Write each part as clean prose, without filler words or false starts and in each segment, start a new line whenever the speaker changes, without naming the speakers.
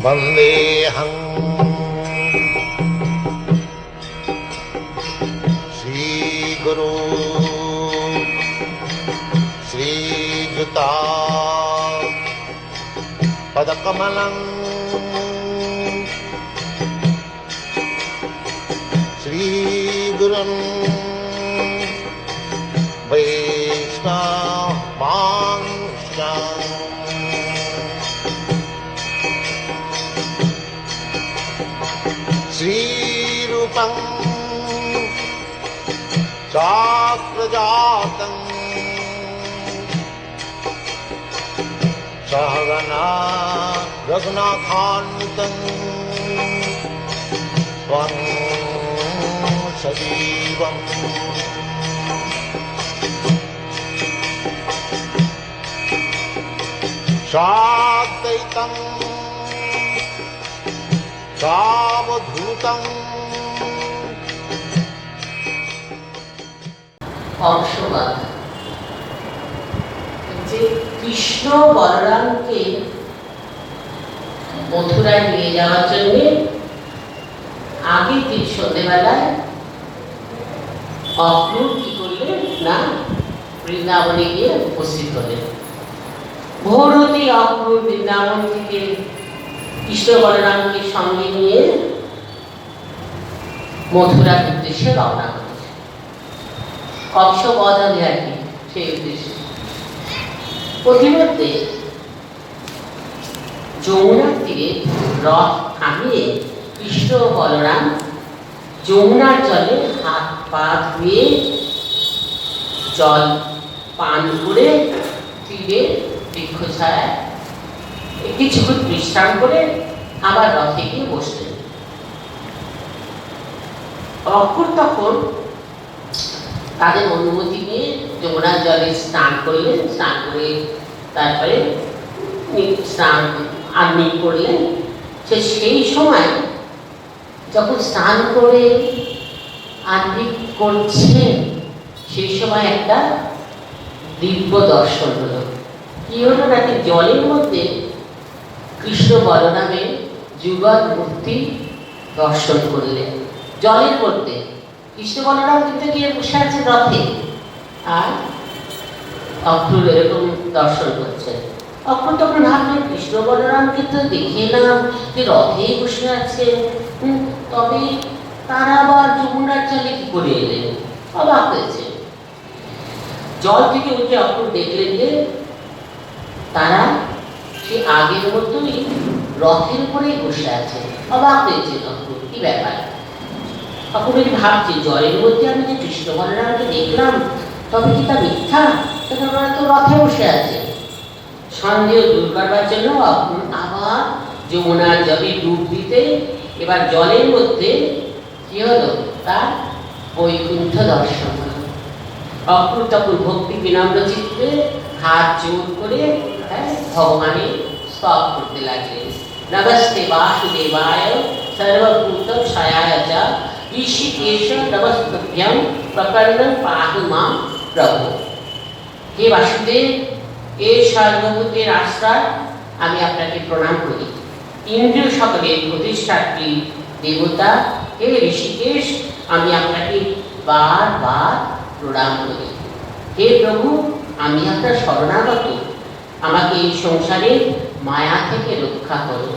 वन्देऽहं श्रीगुरु श्रीयुता पदकमलं श्रीगुरुं वैष्णवांश्च श्रीरूपं शास्त्रजातं सहगना रघुनाथान्वितं त्वं सजीवम् साद्वैतं सावधूतं
অংশবাদ যে কৃষ্ণ বলরামকে মথুরায় নিয়ে যাওয়ার জন্য আগের দিন সন্ধ্যেবেলায় অক্রূর কি করলেন না বৃন্দাবনে গিয়ে উপস্থিত হলেন। ভোরতি অক্রূর বৃন্দাবন থেকে কৃষ্ণ বলরামকে সঙ্গে নিয়ে মথুরার উদ্দেশ্যে রওনা করেছে। কংসবধ হবে আর কি সেই উদ্দেশ্যে। প্রতিমধ্যে যমুনার তীরে রথ থামিয়ে কৃষ্ণ বলরাম যমুনার জলে হাত পা ধুয়ে জল পান করে তীরে বৃক্ষছায়ায় কিছুক্ষণ বিশ্রাম করে আবার রথে গিয়ে বসলেন। অক্রূর তখন তাদের অনুমতি নিয়ে যমুনার জলে স্নান করলেন। স্নান করে তারপরে স্নান আহ্নিক করলেন। সেই সময় যখন স্নান করে আহ্নিক করছেন সেই সময় একটা দিব্য দর্শন হলো। কি হলো নাকি জলের মধ্যে কৃষ্ণ বলরামের যুগল মূর্তি দর্শন করলেন। জলের মধ্যে কৃষ্ণ বলরাম কিন্তু গিয়ে বসে আছে রথে, আর অক্রূর এরকম দর্শন করছে। অক্রূর তখন ভাবলেন কৃষ্ণ বলরামকে তো দেখে এলাম যে রথেই বসে আছে, তবে তারা আবার যমুনার জলে কি করে এলেন? অবাক হয়েছে। জল থেকে উঠে অক্রূর দেখলেন যে তারা সে আগের মতোই রথের উপরেই বসে আছে। অবাক হয়েছে অক্রূর, কি ব্যাপার? অক্রূর ভাবছে জলের মধ্যে আমি যে কৃষ্ণ বলরামকে দেখলাম তবে কি তা মিথ্যা? ওরা তো রথে বসে আছে। সন্দেহ দূর করবার জন্য অক্রূর আবার যমুনার জলে ডুব দিতে এবার জলের মধ্যে কি হলো তার বৈকুণ্ঠ দর্শন হলো। অক্রূর তখন ভক্তি বিনম্র চিত্তে হাত জোর করে ভগবানের স্তব করতে লাগলেন। নমস্তে বাসুদেবায় সর্বভূত সহায় চ ঋষিকেশ নমস্তুভ্যং প্রকরণং পাহি মাম প্রভু। হে বাসুদেব, এ সর্বভূতের আশ্রয়, আমি আপনাকে প্রণাম করি। ইন্দ্রিয় সকলের প্রতিষ্ঠাত্রী দেবতা হে ঋষিকেশ, আমি আপনাকে বারবার প্রণাম করি। হে প্রভু, আমি আপনার শরণাগত, আমাকে এই সংসারের মায়া থেকে রক্ষা করুন,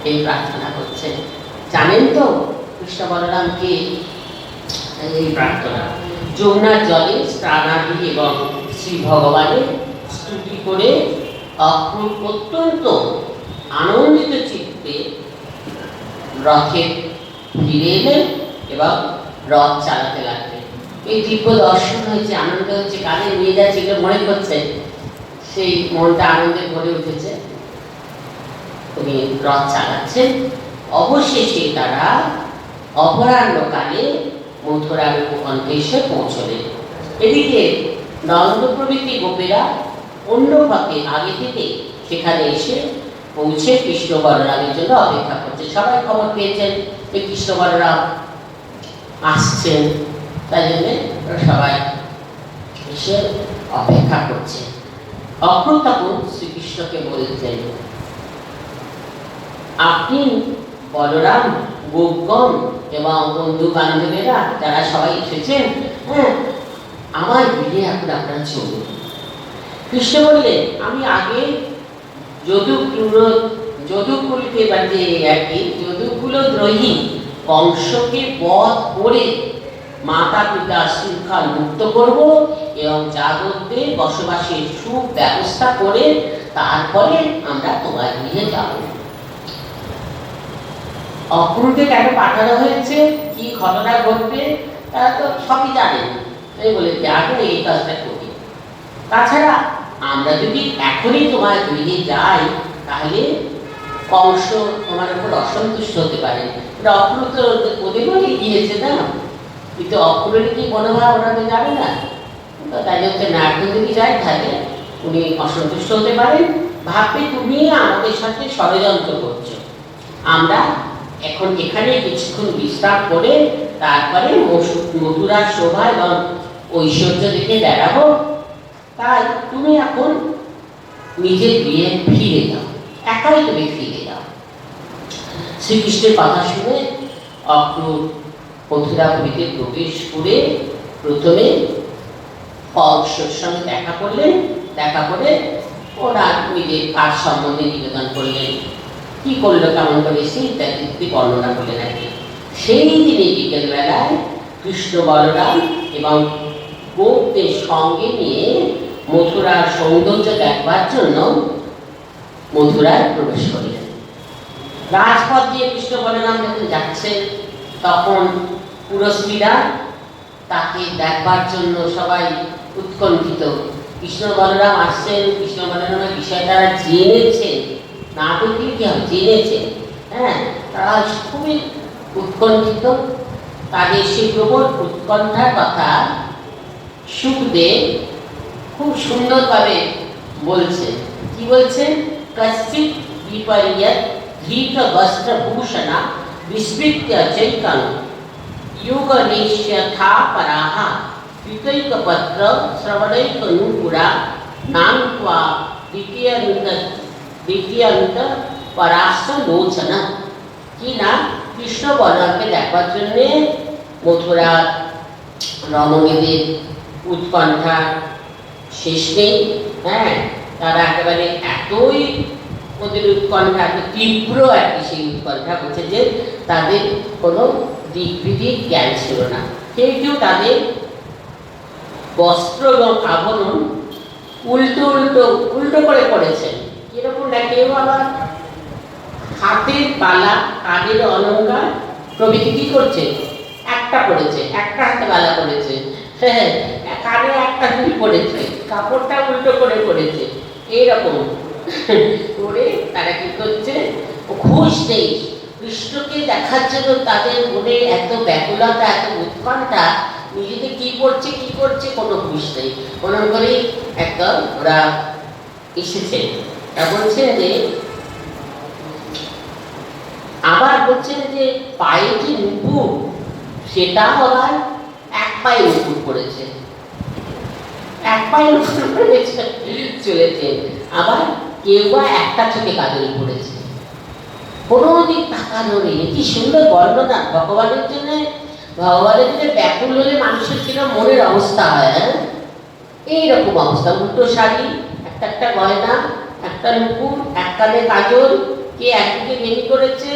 এই প্রার্থনা করছেন। জানেন তো কৃষ্ণ বলরামকে এই প্রার্থনা যমুনার জলে স্নানাদি এবং শ্রী ভগবানের স্তুতি করে অক্রূর অত্যন্ত আনন্দিত চিত্তে রথে ফিরে এলেন এবং রথ চালাতে লাগলেন। এই দিব্য দর্শন হয়েছে, আনন্দ হচ্ছে, কাজে নিয়ে যাচ্ছে, এগুলো মনে করছে, সেই মনটা আনন্দে ভরে উঠেছে। উনি রথ চালাচ্ছেন। অবশেষে তারা অপরাহ্নকালে মথুরার উপকণ্ঠে এসে পৌঁছলেন। এদিকে নন্দ প্রভৃতি গোপেরা অন্য পথে আগে থেকে সেখানে এসে পৌঁছে কৃষ্ণ বলরামের জন্য অপেক্ষা করছে। সবাই খবর পেয়েছেন যে কৃষ্ণ বলরাম আসছেন, তাই জন্য সবাই এসে অপেক্ষা করছে। অক্রূর তখন শ্রীকৃষ্ণকে বলতেন, আপনি বলরাম, গোপগণ এবং বন্ধু বান্ধবেরা যারা সবাই এসেছেন, হ্যাঁ, আমার বিয়ে এখন আপনারা চলুন। কৃষ্ণ বললেন, আমি আগে যদুকুলকে বা যে আর কি যদুকুলদ্রোহী বংশকে বধ করে মাতা পিতা শৃঙ্খল মুক্ত করব এবং যাদবদের বসবাসের সুব্যবস্থা করে তারপরে আমরা তোমার নিয়ে যাব। অক্রুরকে কেন পাঠানো হয়েছে, কি ঘটনা ঘটবে, তারা তো সবই জানেন। আমি বলে যে আগে এই কাজটা করি। তাছাড়া আমরা যদি এখনই তোমার গৃহে যাই তাহলে কংস তোমার উপর অসন্তুষ্ট হতে পারে। অক্রুর তো ওদের বলে গিয়েছে না, কিন্তু অক্রুরের কি মনোভাব ওরা তো যাবে না। তো তাই হচ্ছে না, এখন যদি যাই তাহলে উনি অসন্তুষ্ট হতে পারেন, ভাববে তুমি আমাদের সাথে ষড়যন্ত্র করছো। আমরা এখন এখানে কিছুক্ষণ বিশ্রাম করে তারপরে মথুরার শোভা এবং ঐশ্বর্য দেখে বেড়াবো। তাই তুমি এখন নিজের গৃহে ফিরে যাও, একাই তুমি ফিরে যাও। শ্রীকৃষ্ণের কথা শুনে অক্রুর মথুরাপুরীতে প্রবেশ করে প্রথমে কংসের সঙ্গে দেখা করলেন। দেখা করে ওরা নিজের কাজ সম্বন্ধে নিবেদন করলেন, কি করলো, কেমন করে ইত্যাদি বর্ণনা করলেন আর কি। সেই দিনে বিকেলবেলায় কৃষ্ণ বলরাম এবং গোপদের সঙ্গে নিয়ে মথুরার সৌন্দর্য দেখবার জন্য মথুরায় প্রবেশ করলেন। রাজপথ দিয়ে কৃষ্ণ বলরাম যখন যাচ্ছেন তখন পুরস্ত্রীরা তাকে দেখবার জন্য সবাই উৎকণ্ঠিত। কৃষ্ণ বলরাম আসছেন, কৃষ্ণ বলরামের বিষয় তারা জেনেছেন, না দেখলে কি হবে, জেনেছেন, হ্যাঁ, তারা খুবই উৎকণ্ঠিত। তাদের সেই প্রবল উৎকণ্ঠার কথা সুখদেব খুব সুন্দরভাবে বলছেন। কি বলছেন? কশ্চিৎ বিপর্যৎ ধৃত বস্ত্র ভূষণা বিস্মৃত্য চৈতং युगनिश्यथा पराः कृतैकपत्र श्रवणैकनूपुरा नान्त्वा দ্বিতীয়ান্ত পরাশ্চ লোচন। কি না, কৃষ্ণ বলরামকে দেখবার জন্যে মথুরা রমণীদের উৎকণ্ঠা শেষ নেই। হ্যাঁ, তারা একেবারে এতই ওদের উৎকণ্ঠা এত তীব্র আর কি, সেই উৎকণ্ঠা বলছে যে তাদের কোনো দিকবিদিক জ্ঞান ছিল না। কেউ কেউ তাদের বস্ত্র এবং আভরণ উল্টো করে পড়েছেন। কিরকম না, কেউ আবার হাতের বালা, কানের অলঙ্কার প্রভৃতি কি করছে, একটা পড়েছে, একটা হাতে বালা পড়েছে, হ্যাঁ, কানে একটা দুল পড়েছে, কাপড়টা উল্টো করে পড়েছে, এইরকম করে তারা কি করছে, খুশ নেই। কৃষ্ণকে দেখার জন্য তাদের মনে এত ব্যাকুলতা, এত উৎকণ্ঠা, নিজেদের কি করছে কোনো হুঁশ নেই। মনে করে একদম ওরা এসেছে। বলছেন যে, আবার বলছেন যে পায়ে যে নুপুর, সেটা আবার এক পায়ে নুপুর পড়েছে, এক পায়ে নুপুর পড়েছে চলেছে। আবার কেউ বা একটা চোখে কাজল পড়েছে, কোনো দিক তাকানো নেই। কি সুন্দর বর্ণনা! ভগবানের জন্য ব্যাকুল হলে মানুষের কিরকম মনের অবস্থা হয়, হ্যাঁ, এইরকম অবস্থা। উল্টো শাড়ি, একটা গয়না, একটা নুপুর, এক কানে কাজল, কে একদিকে বেনি করেছে,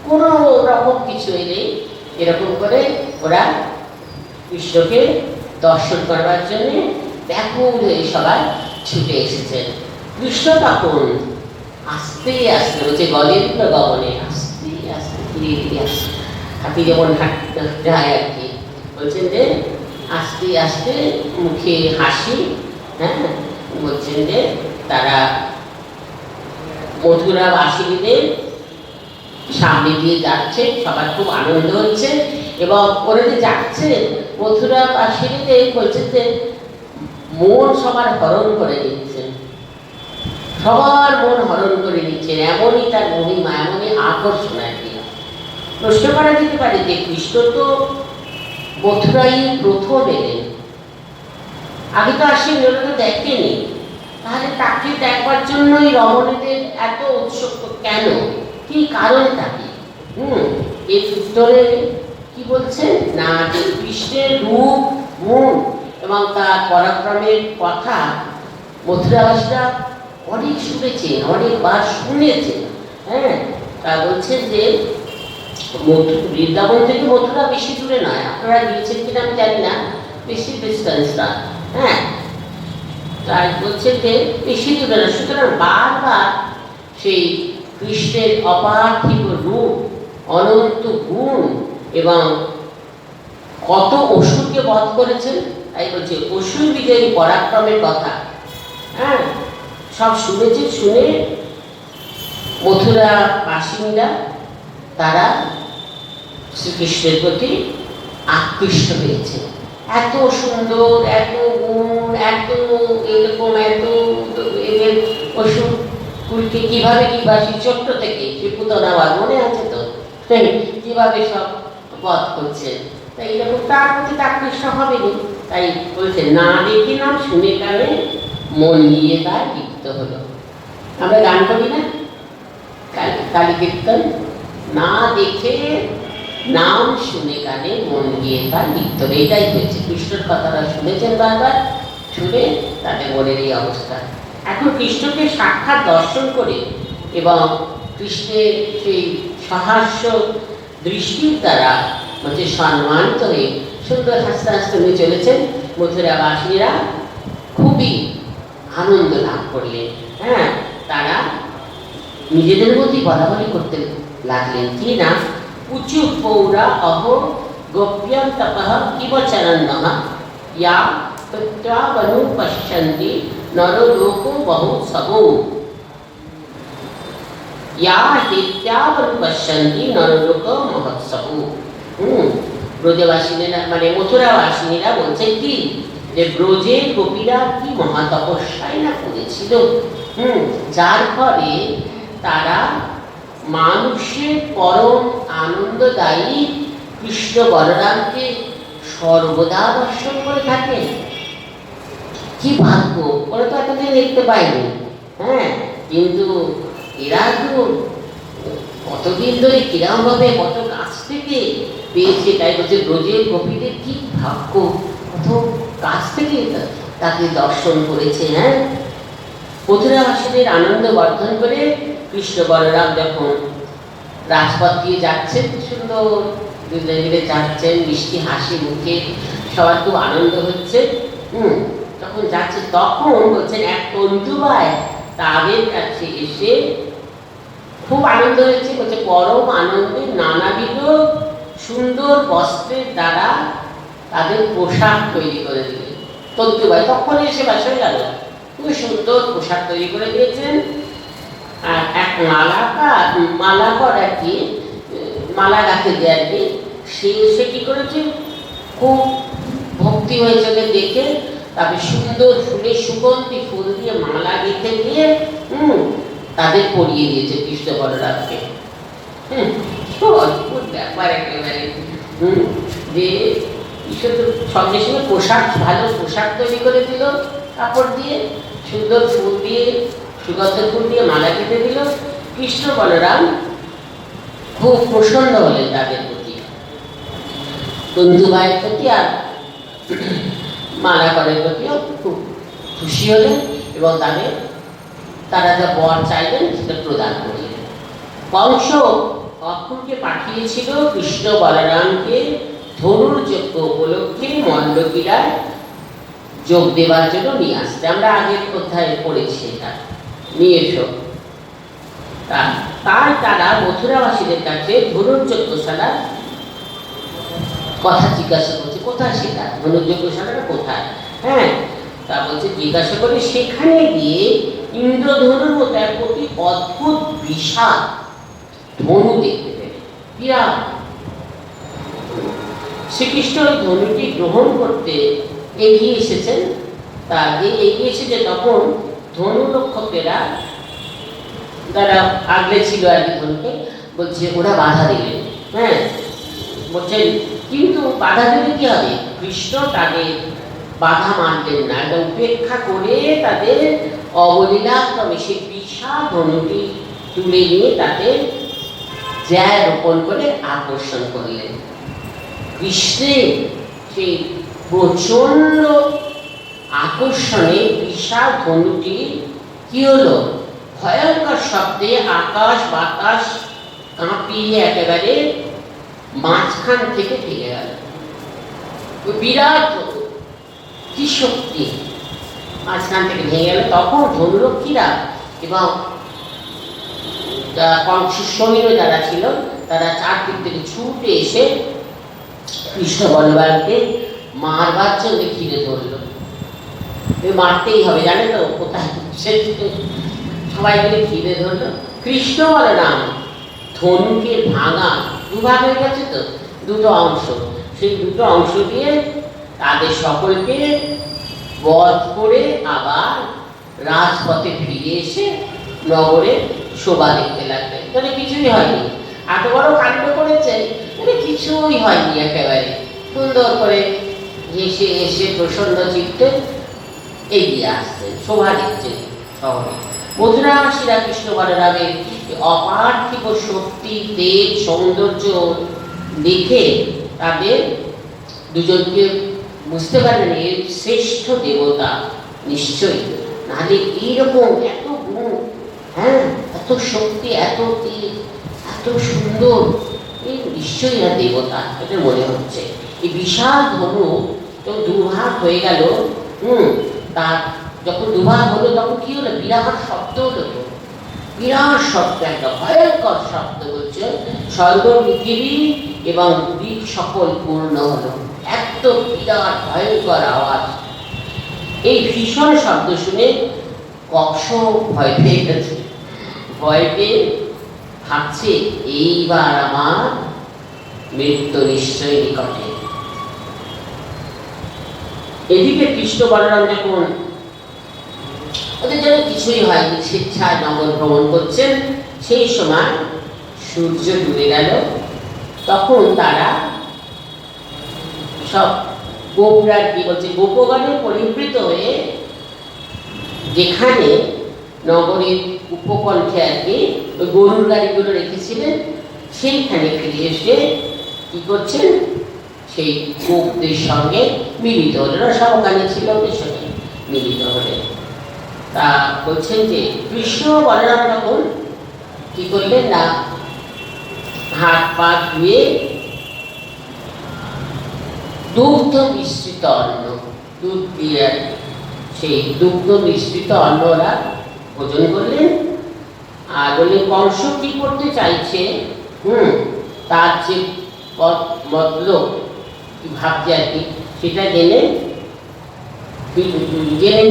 কোনো রকম কিছুই নেই। এরকম করে ওরা কৃষ্ণকে দর্শন করবার জন্য ব্যাকুল হয়ে সবাই ছুটে এসেছেন। কৃষ্ণ তখন আস্তে আস্তে হচ্ছে গলের গমনে আস্তে আস্তে ধীরে ধীরে আসছে, হাতি যেমন যায় আর কি। বলছেন যে আস্তে আস্তে মুখে হাসি, হ্যাঁ, বলছেন যে তারা মথুরাবাসীদের সামনে দিয়ে যাচ্ছে, সবার খুব আনন্দ হচ্ছে। এবং ওরা যে যাচ্ছে মথুরাবাসীদের বলছেন যে মন সবার হরণ করে নিচ্ছেন, সবার মন হরণ করে নিচ্ছেন, এমনই তার মহিমা, এমনই আকর্ষণ আর কি। প্রশ্ন করা যেতে পারে যে কৃষ্ণ তো মথুরাই প্রথম এলেন, আগে তো আসেন, ওরা তো দেখেনি, তাহলে তাকে দেখবার জন্যই রমণীদের এত উৎসুক কেন, কি কারণটা কি? এর উত্তরে কি বলছেন না, যে কৃষ্ণের রূপ গুণ এবং তার পরাক্রমের কথা মথুরাবাসীরা অনেক শুনেছেন, অনেকবার শুনেছেন। হ্যাঁ, তা বলছেন যে বৃন্দাবন থেকে মথুরা বেশি দূরে নয়, আপনারা গিয়েছেন কিনা আমি জানি না, বেশি ডিস্টেন্স না। হ্যাঁ, তাই বলছেন যে বেশি দূরে না, সুতরাং বারবার সেই কৃষ্ণের অপার্থিব রূপ, অনন্ত গুণ এবং কত অসুরকে বধ করেছেন, তাই বলছে অসুর বিজয়ী পরাক্রমের কথা। হ্যাঁ, সব শুনেছে, শুনে মথুরা বাসিন্দা তারা শ্রীকৃষ্ণের প্রতি আকৃষ্ট হয়েছে। এত সুন্দর, এত গুণ, এত এরকম, এত এদের অসুর কুলকে কিভাবে নিবাসী ছোট্ট থেকে পুতনাবার মনে আছে তো, কিভাবে সব বধ করছেন, তাই এরকম তার প্রতি আকৃষ্ট হবেনি। তাই বলছে না দেখে নাম শুনে কানে মন নিয়ে তার লিপ্ত হলো। আমরা গান করি না কালী কীর্তন, না দেখে নাম শুনে কানে মন দিয়ে তার লিপ্ত হলো। এটাই হয়েছে, কৃষ্ণের কথাটা শুনেছেন বারবার, শুনে তাদের মনের এই অবস্থা। এখন কৃষ্ণকে সাক্ষাৎ দর্শন করে এবং কৃষ্ণের সেই সহাস্য দৃষ্টির দ্বারা হচ্ছে সম্মানিত হয়ে সুন্দর হাসতে হাসতে হয়ে চলেছেন মথুরাবাসীরা, খুবই আনন্দ লাভ করলেন। হ্যাঁ, তারা নিজেদের মধ্যেই বলাবলি করতে লাগলেন কি না, উঁচু পৌরা অহ গোপ্যম তপঃ কিবচরণ্যঃ ইয়া তত্ত্বাবনু পশ্যন্তি নরলোকো বহুৎসবো, ইয়া হেত্যাবনু পশ্যন্তি নরলোক মহোৎসবো। ব্রজবাসিনীরা মানে মথুরাবাসিনীরা বলছে কি, যে ব্রজের গোপীরা কি মহা তপস্যাই না করেছিল, যার ফলে তারা মানুষের পরম আনন্দদায়ী কৃষ্ণ বলরামকে সর্বদা দর্শন করে থাকে। কি ভাগ্য, ওরা তো এতদিন দেখতে পায়নি। হ্যাঁ, কিন্তু এরা তো কতদিন ধরে কিরমভাবে কত কাছ থেকে পেয়েছে, তাই বলছে ব্রজের গোপীদের কি ভাগ্য, কত কাছ থেকে তাকে দর্শন করেছে। হ্যাঁ, মথুরাবাসীদের আনন্দ বর্ধন করে কৃষ্ণ বলরাম যখন রাজপথ দিয়ে যাচ্ছেন, সুন্দর দুজনে মিলে যাচ্ছেন, মিষ্টি হাসি মুখে, সবার খুব আনন্দ হচ্ছে। যখন যাচ্ছে তখন বলছেন এক তন্তুবায় তাদের কাছে এসে খুব আনন্দ হয়েছে, বলছে পরম আনন্দে নানাবিধ সুন্দর বস্ত্রের দ্বারা তাদের পোশাক তৈরি করে দিলেন। তন্তুবাই তখন এসে বাসে গেল, খুবই সুন্দর পোশাক তৈরি করে দিয়েছেন। আর এক মালাকর আর কি, মালা গাছে দিয়ে আর কি, সে কি করেছে, খুব ভক্তি হয়েছে ওদের দেখে, তারপরে সুন্দর ফুলের সুগন্ধি ফুল দিয়ে মালা গেঁথে দিয়ে তাদের পরিয়ে দিয়েছে কৃষ্ণ বলরামকে। অদ্ভুত ব্যাপার একেবারে, যে ঈশ্বর সঙ্গে সঙ্গে পোশাক, ভালো পোশাক তৈরি করে দিল, কাপড় দিয়ে সুন্দর ফুল দিয়ে, সুগন্ধ ফুল দিয়ে মালা কেটে দিল। কৃষ্ণ বলরাম খুব প্রসন্ন হলেন তাদের প্রতি, তন্তুবাইয়ের প্রতি আর মালাকরের প্রতিও খুব খুশি হলেন এবং তারা যা বর চাইলেন সেটা প্রদান করলেন। কংস অক্ষুরকে পাঠিয়েছিল কৃষ্ণ বলরামকে ধনুর যজ্ঞ উপলক্ষে মণ্ডপীড়ায় যোগ দেওয়ার জন্য নিয়ে আসতে। আমরা আগের অধ্যায়ে পড়েছি, এটা নিয়ে এসো। তাই তারা মথুরাবাসীদের কাছে ধনুর্যজ্ঞশালার কথা জিজ্ঞাসা করছে, কোথায় সেটা, ধনুর্যজ্ঞশালাটা কোথায়। হ্যাঁ, তা বলছে জিজ্ঞাসা করে সেখানে গিয়ে ইন্দ্রধনুর মতো এক অতি অদ্ভুত বিশাল ধনু দেখতে পেলেন, বিরাট। শ্রীকৃষ্ণ ওই ধনুটি গ্রহণ করতে এগিয়ে এসেছেন। তা এগিয়ে এসেছে তখন ধনুরক্ষকেরা যারা আগলে ছিল আর কি ধনুকে, বলছে ওরা বাধা দিলেন। হ্যাঁ, বলছেন কিন্তু বাধা দিলে কি হবে, কৃষ্ণ তাদের বাধা মানলেন না, এবং উপেক্ষা করে তাদের অবলীলাক্রমে সেই বিশাল ধনুটি তুলে নিয়ে তাদের ড্যাঁ রোপণ করে আকর্ষণ করলেন। কৃষ্ণের সেই প্রচন্ড আকর্ষণে বিশাল ধনুটি কি হলো, ভয়ঙ্কর শব্দে আকাশ বাতাস কাঁপিয়ে একেবারে মাঝখান থেকে ভেঙে গেল। বিরাট কি শক্তি, মাঝখান থেকে ভেঙে গেল। তখন ধনুরক্ষীরা এবং কংসের সৈন্য যারা ছিল তারা চারদিক থেকে ছুটে এসে কৃষ্ণ বলরামকে মারবার জন্য ঘিরে ধরল। মারতেই হবে, জানে তো কোথায়, সবাই মিলে ঘিরে ধরলো। কৃষ্ণ বলরাম ধনুকে ভাঙা দুভাগ হয়ে গেছে তো, দুটো অংশ, সেই দুটো অংশ দিয়ে তাদের সকলকে বধ করে আবার রাজপথে ফিরে এসে নগরে শোভা দেখতে লাগলেন। মানে কিছুই হয়নি, এত বড় কাণ্ড করেছে, মানে কিছুই হয়নি, একেবারে সুন্দর করে হেসে হেসে প্রসন্ন চিত্তে এগিয়ে আসছেন, শোভা দিচ্ছেন শহরে। মথুরাবাসীরা কৃষ্ণ বলরামের অপার্থিব শক্তি, তেজ, সৌন্দর্য দেখে তাদের দুজনকে বুঝতে পারলেন এর শ্রেষ্ঠ দেবতা নিশ্চয়ই, নাহলে এইরকম এত গুণ, হ্যাঁ, এত শক্তি, এত তেজ, এত সুন্দর, এই নিশ্চয়ই না দেবতা, এটা মনে হচ্ছে। এই বিশাল ধনু তো দুভাগ হয়ে গেল। তার যখন দুভাগ হলো তখন কি হলো, বিরাট শব্দ হলো, বিরাট শব্দ, একটা ভয়ঙ্কর শব্দ বলছে, স্বর্গ পৃথিবী এবং দিক সকল পূর্ণ হলো, এত বিরাট ভয়ঙ্কর আওয়াজ। এই ভীষণ শব্দ শুনে কংস ভয় পেয়ে গেছে, ভয় পেয়ে ভাবছে এইবার আমার মৃত্যু নিশ্চয় নিকটে। এদিকে কৃষ্ণ বলরাম যখন ওদের যেন কিছুই হয়নি, স্বেচ্ছায় নগর ভ্রমণ করছেন, সেই সময় সূর্য ডুবে গেল। তখন তারা সব গোপরা কি বলছে, গোপগণে পরিবৃত হয়ে যেখানে নগরের উপকণ্ঠে আর কি ওই গরুর গাড়িগুলো রেখেছিলেন, সেইখানে ফিরে এসে কি করছেন, সেই গোপদের সঙ্গে মিলিত হলেন। সব ওখানে ছিল, ওদের সঙ্গে মিলিত হলেন। তা বলছেন যে কৃষ্ণ বলরাম তখন কি করলেন না, হাত পা ধুয়ে দুগ্ধ মিশ্রিত অন্ন, দুধ দিয়ে সেই দুগ্ধ মিশ্রিত অন্ন ওরা ভোজন করলেন। আর বললেন কংস কি করতে চাইছে, তার যে মতলব কি ভাবছে আর কি, সেটা জেনে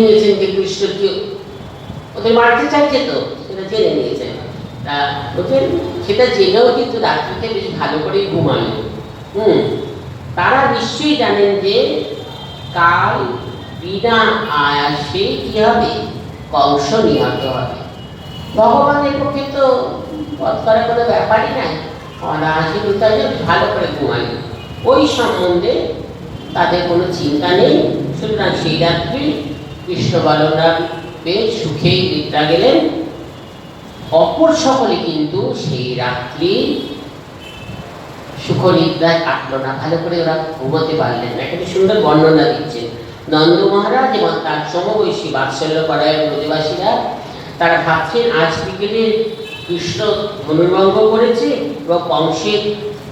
নিয়েছেন যে কৃষ্ণ কি ওদের মারতে চাইছে, তো সেটা জেনে নিয়েছেন। তা ওদের সেটা জেনেও কিন্তু রাত্রিতে বেশ ভালো করে ঘুমানো। তারা নিশ্চয়ই জানেন যে কাল বিনা আয়াসে কি হবে, কংস নিহত হবে। ভগবানের পক্ষে তো পথ করার কোনো ব্যাপারই নাই, অনায়াসে ভালো করে ঘুমানো, ওই সম্বন্ধে তাদের কোনো চিন্তা নেই। সুতরাং সেই রাত্রি কৃষ্ণ বলরাম বেশ সুখেই নিদ্রা গেলেন। অপর সকলে কিন্তু সেই রাত্রি সুখনিদ্রায় কাটল না, ভালো করে ওরা ঘুমাতে পারলেন না। একটা সুন্দর বর্ণনা দিচ্ছেন নন্দ মহারাজ এবং তার সমবয়সী বাৎসল্য করায় ব্রজবাসীরা। তারা ভাবছেন আজ বিকেলে কৃষ্ণ ধনুর্ভঙ্গ করেছে এবং কংসের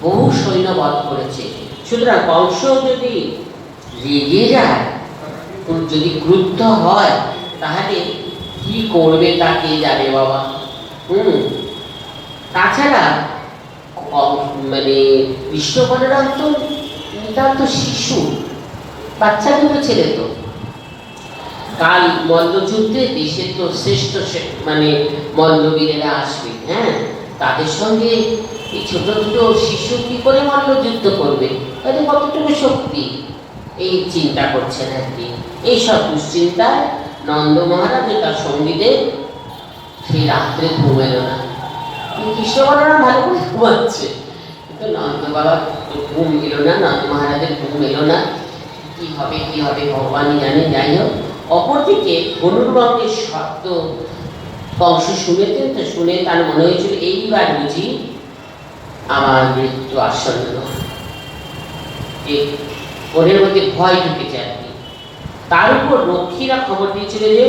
বহু সৈন্য বধ করেছে। সুতরাং কংস যদি রেগে যায়, যদি ক্রুদ্ধ হয়, তাহলে কি করবে তা কে জানে বাবা। তাছাড়া মানে কৃষ্ণ বলরাম তো নিতান্ত শিশু, বাচ্চা দুটো ছেলে, তো কাল মল্লযুদ্ধে দেশের তো শ্রেষ্ঠ মানে মল্লবীরেরা আসবে, হ্যাঁ, তাদের সঙ্গে এই ছোট ছোট শিশু কি করে মল্লযুদ্ধ করবে, তাদের কতটুকু শক্তি, এই চিন্তা করছেন আর কি। এইসব দুশ্চিন্তায় নন্দ মহারাজ তার সঙ্গীদের সেই রাত্রে ঘুম এলো না। কৃষ্ণ বলরাম ভালো করে ঘুমাচ্ছে, কিন্তু নন্দ বাবা ঘুম এলো না, নন্দ মহারাজের ঘুম এলো না। কি হবে ভগবানই জানে। যাই হোক, অপরদিকে ধনুর্ভঙ্গের শব্দ কংস শুনেছেন, তো শুনে তার মনে হয়েছিল এইবার বুঝি আমার মৃত্যু আসন্ন। ওদের মধ্যে ভয় ঢুকেছে আর কি। তার উপর রক্ষীরা খবর দিয়েছিল যে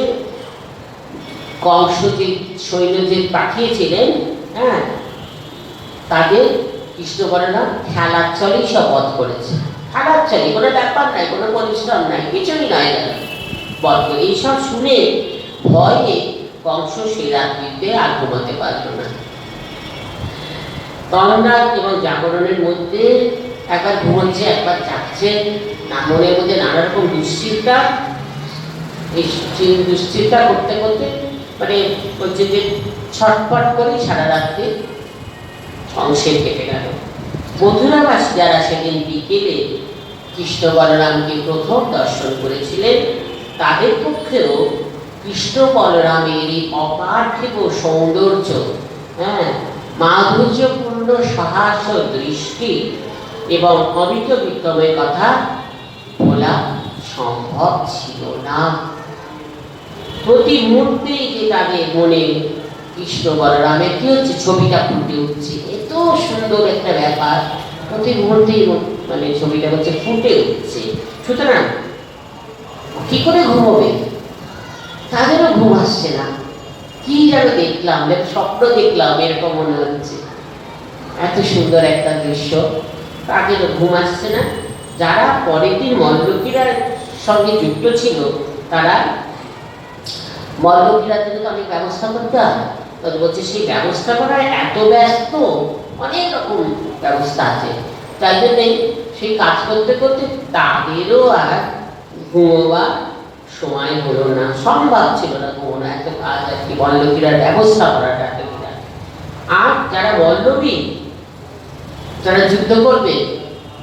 কংস যে সৈন্য যে পাঠিয়েছিলেন, হ্যাঁ, তাদের কৃষ্ণ বলরাম খেলার চলেই সব বধ করেছে। খেলার চলে, কোনো ব্যাপার নাই, কোনো পরিশ্রম নাই, কিছুই নয় না, বধ করে। এইসব শুনে ভয়ে কংস সেই রাত্রিতে আর ঘুমাতে পারল না। তন্দ্রা এবং জাগরণের মধ্যে একবার ঘুমাচ্ছে, একবার যাচ্ছে, না মনের মধ্যে নানা রকম দুশ্চিন্তা। এই দুশ্চিন্তা করতে করতে মানে বলছে যে ছটপট করে সারা রাত্রি অংশে কেটে গেল। মথুরাবাসী যারা সেদিন বিকেলে কৃষ্ণ বলরামকে প্রথম দর্শন করেছিলেন, তাদের পক্ষেও কৃষ্ণ বলরামের এই অপার্থিব সৌন্দর্য, হ্যাঁ, মাধুর্যপূর্ণ সাহস দৃষ্টি এবং অমিত বিক্রমের কথা বলা সম্ভব ছিল না। প্রতি মুহূর্তেই যে তাদের মনে কৃষ্ণ বলরামের কি হচ্ছে ছবিটা ফুটে উঠছে। এত সুন্দর একটা ব্যাপার, প্রতি মুহূর্তেই মানে ছবিটা হচ্ছে ফুটে উঠছে। সুতরাং কি করে ঘুমোবে? তাদেরও ঘুম আসছে না। কি যেন দেখলাম, স্বপ্ন দেখলাম এরকম মনে হচ্ছে। এত সুন্দর একটা দৃশ্য, তাদেরও ঘুম আসছে না। যারা পরের দিন মল্লকীরার সঙ্গে যুক্ত ছিল, তারা মল্লকীরার জন্য তো অনেক ব্যবস্থা করতে হয়। তাদের বলছে সেই ব্যবস্থা করায় এত ব্যস্ত, অনেক রকম ব্যবস্থা আছে, তাই জন্যে সেই কাজ করতে করতে তাদেরও আর ঘুমোবার সময় হলো না, সম্ভব ছিল না ঘুমোনো। এত কাজ আর কি, মল্লকীরার ব্যবস্থা করাটা এত বিরাট। আর যারা মল্লবী, যারা যুদ্ধ করবে,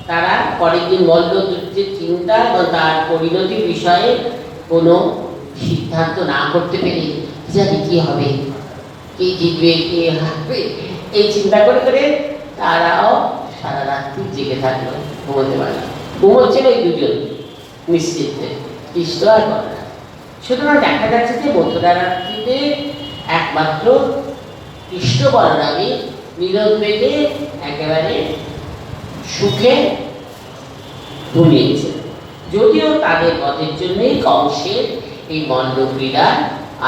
তারা পরের দিন মল্লযুদ্ধের চিন্তা এবং তার পরিণতির বিষয়ে কোনো সিদ্ধান্ত না করতে পেরে জানি কি হবে, কে জিতবে, কে হারবে, এই চিন্তা করে করে তারাও সারা রাত্রি জেগে থাকলো, ঘুমোতে পারল। ঘুমোচ্ছিল এই দুজন নিশ্চিন্তে, কৃষ্ণ আর বলরাম। সুতরাং দেখা যাচ্ছে যে মথুরা রাত্রিতে একমাত্র কৃষ্ণ বলরামই নিরবেগে একেবারে সুখে ঘুমিয়েছে। যদিও তাদের বধের জন্যই কংসের এই মল্লক্রীড়ার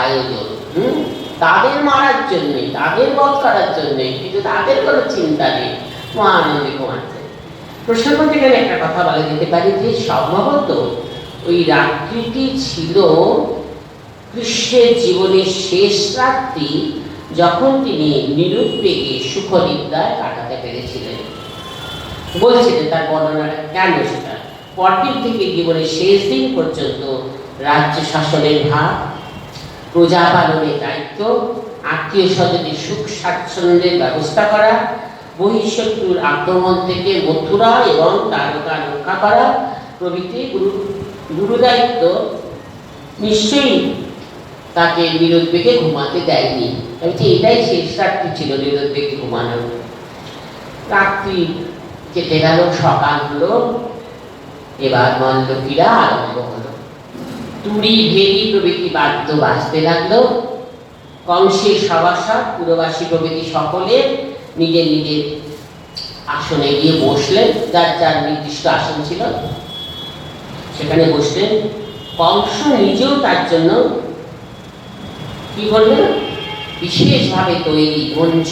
আয়োজন, তাদের মারার জন্যই, তাদের বধ করার জন্যই, কিন্তু তাদের কোনো চিন্তা নেই, মহানন্দে ঘুমাচ্ছে। প্রসঙ্গ থেকে একটা কথা বলা যেতে পারে যে সম্ভবত ওই রাত্রিটি ছিল কৃষ্ণের জীবনের শেষ রাত্রি, যখন তিনি নিরুদ্বেগে সুখনিদ্রায় কাটাতে পেরেছিলেন। বলছিলেন তার বর্ণনাটা কেন সেটা। পরদিন থেকে জীবনের শেষ দিন পর্যন্ত রাজ্য শাসনের ভার, প্রজা পালনের দায়িত্ব, আত্মীয় স্বজনের সুখ স্বাচ্ছন্দ্যের ব্যবস্থা করা, বহিঃশত্রুর আক্রমণ থেকে মথুরা এবং দ্বারকা রক্ষা করা প্রভৃতি গুরুদায়িত্ব নিশ্চয়ই তাকে নিরুদ্বেগে ঘুমাতে দেয়নি। এটাই শেষ রাত্রি ছিল নিরুদ্বেগে ঘুমানোর। রাত্রি কেটে গেল, সকাল হলো, এবার মল্লক্রীড়া আরম্ভ হলো। তুড়ি ভেরি প্রভৃতি বাদ্য বাজতে লাগলো। কংসের সভাসদ, পুরবাসী প্রভৃতি সকলে নিজের নিজের আসনে গিয়ে বসলেন, যার যার নির্দিষ্ট আসন ছিল সেখানে বসলেন। কংস নিজেও তার জন্য কি করলেন, বিশেষভাবে তৈরি মঞ্চ,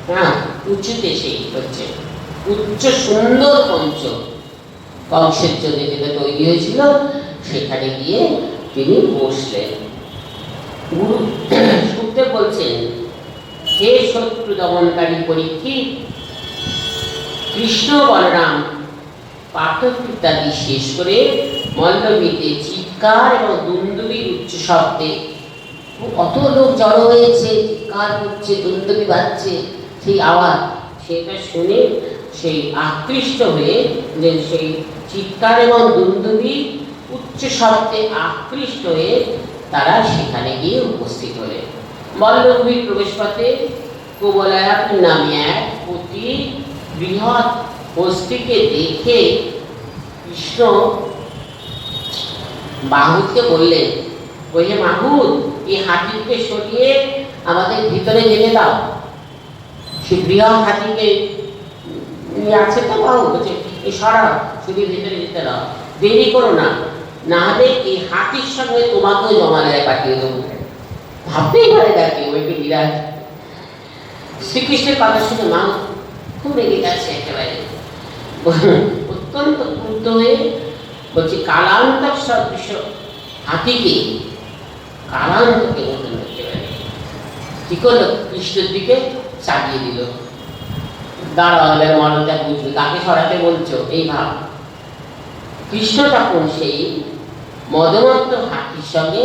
হ্যাঁ, উঁচুতে সেই হচ্ছে উচ্চ সুন্দর মঞ্চ কংসের জন্য যেটা তৈরি হয়েছিল, সেখানে গিয়ে তিনি বসলেন। গুরু সুখদেব বলছেন, হে শত্রু দমনকারী পরীক্ষিত, কৃষ্ণ বলরাম পাঠক ইত্যাদি শেষ করে মল্লবীতে চিৎকার এবং দুন্দুবির উচ্চ শব্দে, কত লোক জড়ো হয়েছে, চিৎকার করছে, দুন্দুবি বাজছে, সেই আওয়াজ, সেটা শুনে সেই আকৃষ্ট হয়ে, যে সেই চিৎকার এবং দুন্দুবি উচ্চ শব্দে আকৃষ্ট হয়ে তারা সেখানে গিয়ে উপস্থিত হলেন। মল্লভূমির প্রবেশপথে কোবলায়াত নামে এক অতি বৃহৎ হস্তিকে দেখে কৃষ্ণ মাহুতকে বললেন, ওহে মাহুত, এই হাতিকে সরিয়ে আমাদের ভিতরে যেতে দাও। সে বৃহৎ হাতিকে নিয়ে আছে তো বাহু, বলছে এই সরা শুধু ভেতরে যেতে দাও, দেরি করো না, না হলে এই হাতির সঙ্গে তোমাকেও জমানায় পাঠিয়ে দেবো। ভাবতেই পারে দেখে ওই বিরাট। শ্রীকৃষ্ণের কথা শুনে মা খুব রেগে গেছে একেবারে, অত্যন্ত ক্রুদ্ধ হয়ে বলছি কালান্তক সদৃশ হাতিকে, কালান্তকে মতন একেবারে কি করলো, কৃষ্ণের দিকে চালিয়ে দিল। দাঁড়ালে মরণটা বুঝবে কাকে সরাতে বলছো, এই ভাব। কৃষ্ণ তখন সেই মদমত্ত হাতির সঙ্গে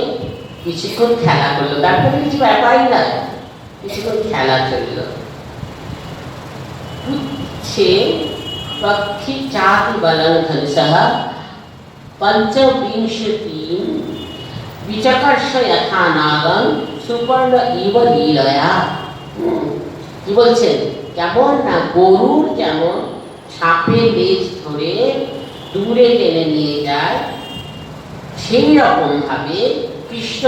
কিছুক্ষণ খেলা করলো, তারপরে কিছু ব্যাপারই না, কিছুক্ষণ খেলা চলল। পুচ্ছে পক্ষী চাতি বলং ধনসহ পঞ্চবিংশতিম বিচকর্ষ যথা নাগম সুপর্ণ ইব লীলয়া। কি বলছেন, কেমন না গরুর যেমন সাপের লেজ ধরে দূরে টেনে নিয়ে যায়, সেই রকম ভাবে কৃষ্ণ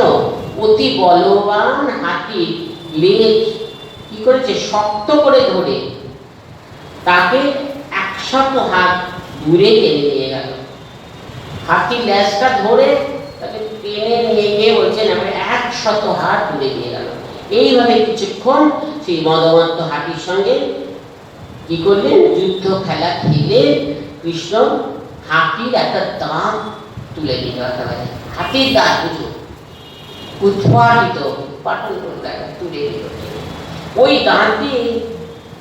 অতি বলবান হাতির লেজ কি করেছে, শক্ত করে ধরে তাকে 100 হাত দূরে টেনে নিয়ে গেল। হাতির লেজটা ধরে তাকে টেনে নিয়ে গিয়ে বলছেন আমরা 100 হাত দূরে নিয়ে গেল। এইভাবে কিছুক্ষণ সেই মদমত্ত হাতির সঙ্গে কি করলেন, যুদ্ধ খেলা খেলে কৃষ্ণ হাতির একটা দাঁত তুলে নিল। একেবারে হাতির দাঁত বুঝো উৎপাদিত পাটন করে তুলে নিল। ওই দাঁত দিয়ে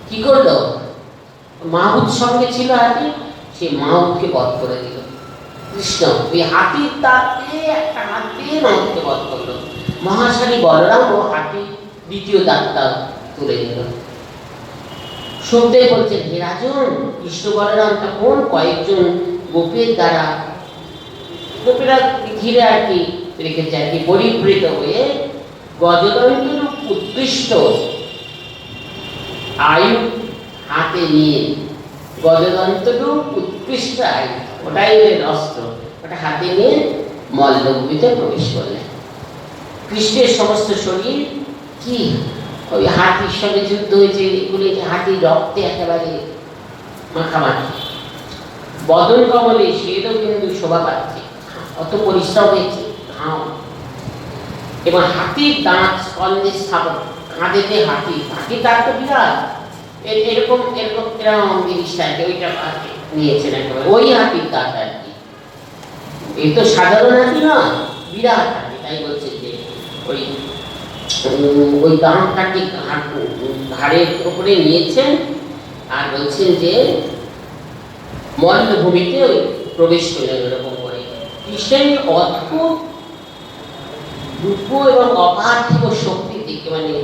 কি করলো, মাহুত সঙ্গে ছিল হাতি, সে মাহুতকে বধ করে দিল। কৃষ্ণ ওই হাতির দাঁত দিয়ে একটা হাত দিয়ে মাহুতকে বধ করলো। মহাশালী বলরাম ও হাতি দ্বিতীয় দাঁতটা তুলে নিল। সুখদেব বলছেন, হে রাজন, কৃষ্ণ বলরাম তখন কয়েকজন গোপের দ্বারা, গোপীরা ঘিরে আর কি রেখেছে আর কি, পরিবৃত হয়ে গজদণ্ডের উৎকৃষ্ট আয়ু হাতে নিয়ে, গজদণ্ডের উৎকৃষ্ট আয়ু, ওটাই ওদের অস্ত্র, ওটা হাতে নিয়ে মল্লভূমিতে প্রবেশ করলেন। কৃষ্ণের সমস্ত শরীর কি ওই হাতির সঙ্গে যুদ্ধ হয়েছে, এগুলো হাতির রক্তে একেবারে মাখামাখি, বদন কমলে সেও কিন্তু শোভা পাচ্ছে, অত পরিশ্রম হয়েছে, ঘাম। এবং হাতির দাঁত স্কন্ধে স্থাপন, কাঁধেতে হাতি, হাতির দাঁত তো বিরাট, এরকম এরকম এরকম জিনিসটা আর কি, ওইটা নিয়েছেন একেবারে ওই হাতির দাঁত আর কি। এই তো সাধারণ হাতি না, বিরাট হাতি। তাই বলছে যে ওই ওই দাঁতটাকে ঘাড়ের উপরে নিয়েছেন আর বলছেন যে মল্লভূমিতে ওই প্রবেশ করলেন এরকম করে। কৃষ্ণের অদ্ভুত রূপ এবং অপার্থিব শক্তি দিকে, মানে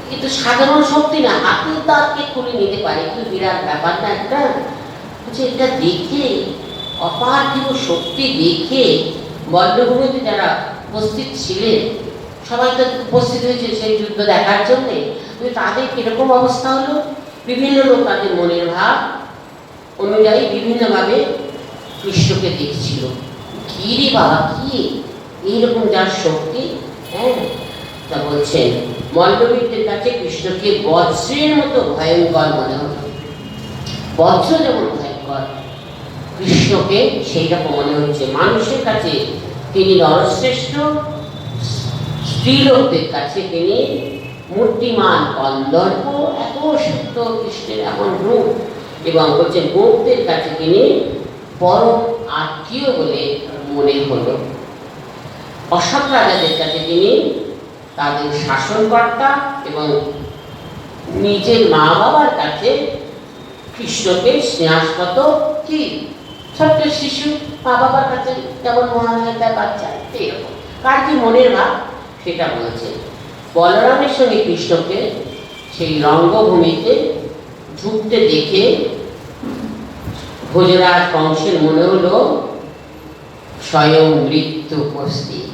কিন্তু সাধারণ শক্তি না, হাতের দাঁতকে খুলে নিতে পারে, কি বিরাট ব্যাপার না একটা। এটা দেখে, অপার্থিব শক্তি দেখে মল্লভূমিতে যারা উপস্থিত ছিলেন সবাই তো উপস্থিত হয়েছে সেই যুদ্ধ দেখার জন্যে, তাদের কিরকম অবস্থা হলো, বিভিন্ন লোক তাদের মনের ভাব অনুযায়ী বিভিন্নভাবে কৃষ্ণকে দেখছিল। কি রে বাবা, কি এইরকম যার শক্তি, হ্যাঁ। তা বলছেন মল্লবীরদের কাছে কৃষ্ণকে বজ্রের মতো ভয়ঙ্কর মনে হতো। বজ্র যেমন ভয়ঙ্কর, কৃষ্ণকে সেই রকম মনে হচ্ছে। মানুষের কাছে তিনি নরশ্রেষ্ঠ, স্ত্রীলোকদের কাছে তিনি মূর্তিমান কন্দর্প, এত সুন্দর কৃষ্ণের এমন রূপ। এবং বলছেন গোপদের কাছে তিনি পরম আত্মীয় বলে মনে হলো। অসৎ রাজাদের কাছে তিনি তাদের শাসনকর্তা, এবং নিজের মা বাবার কাছে কৃষ্ণকে স্নেহাস্পদ কি ছোট্ট শিশু, মা বাবার কাছে যেমন মহানতা বাচ্চা, এইরকম কার কি মনের ভাব সেটা বলেছে। বলরামের সঙ্গে কৃষ্ণকে সেই রঙ্গভূমিতে ঝুঁকতে দেখে ভোজরাজ কংসের মনে হলো স্বয়ং মৃত্যু উপস্থিত।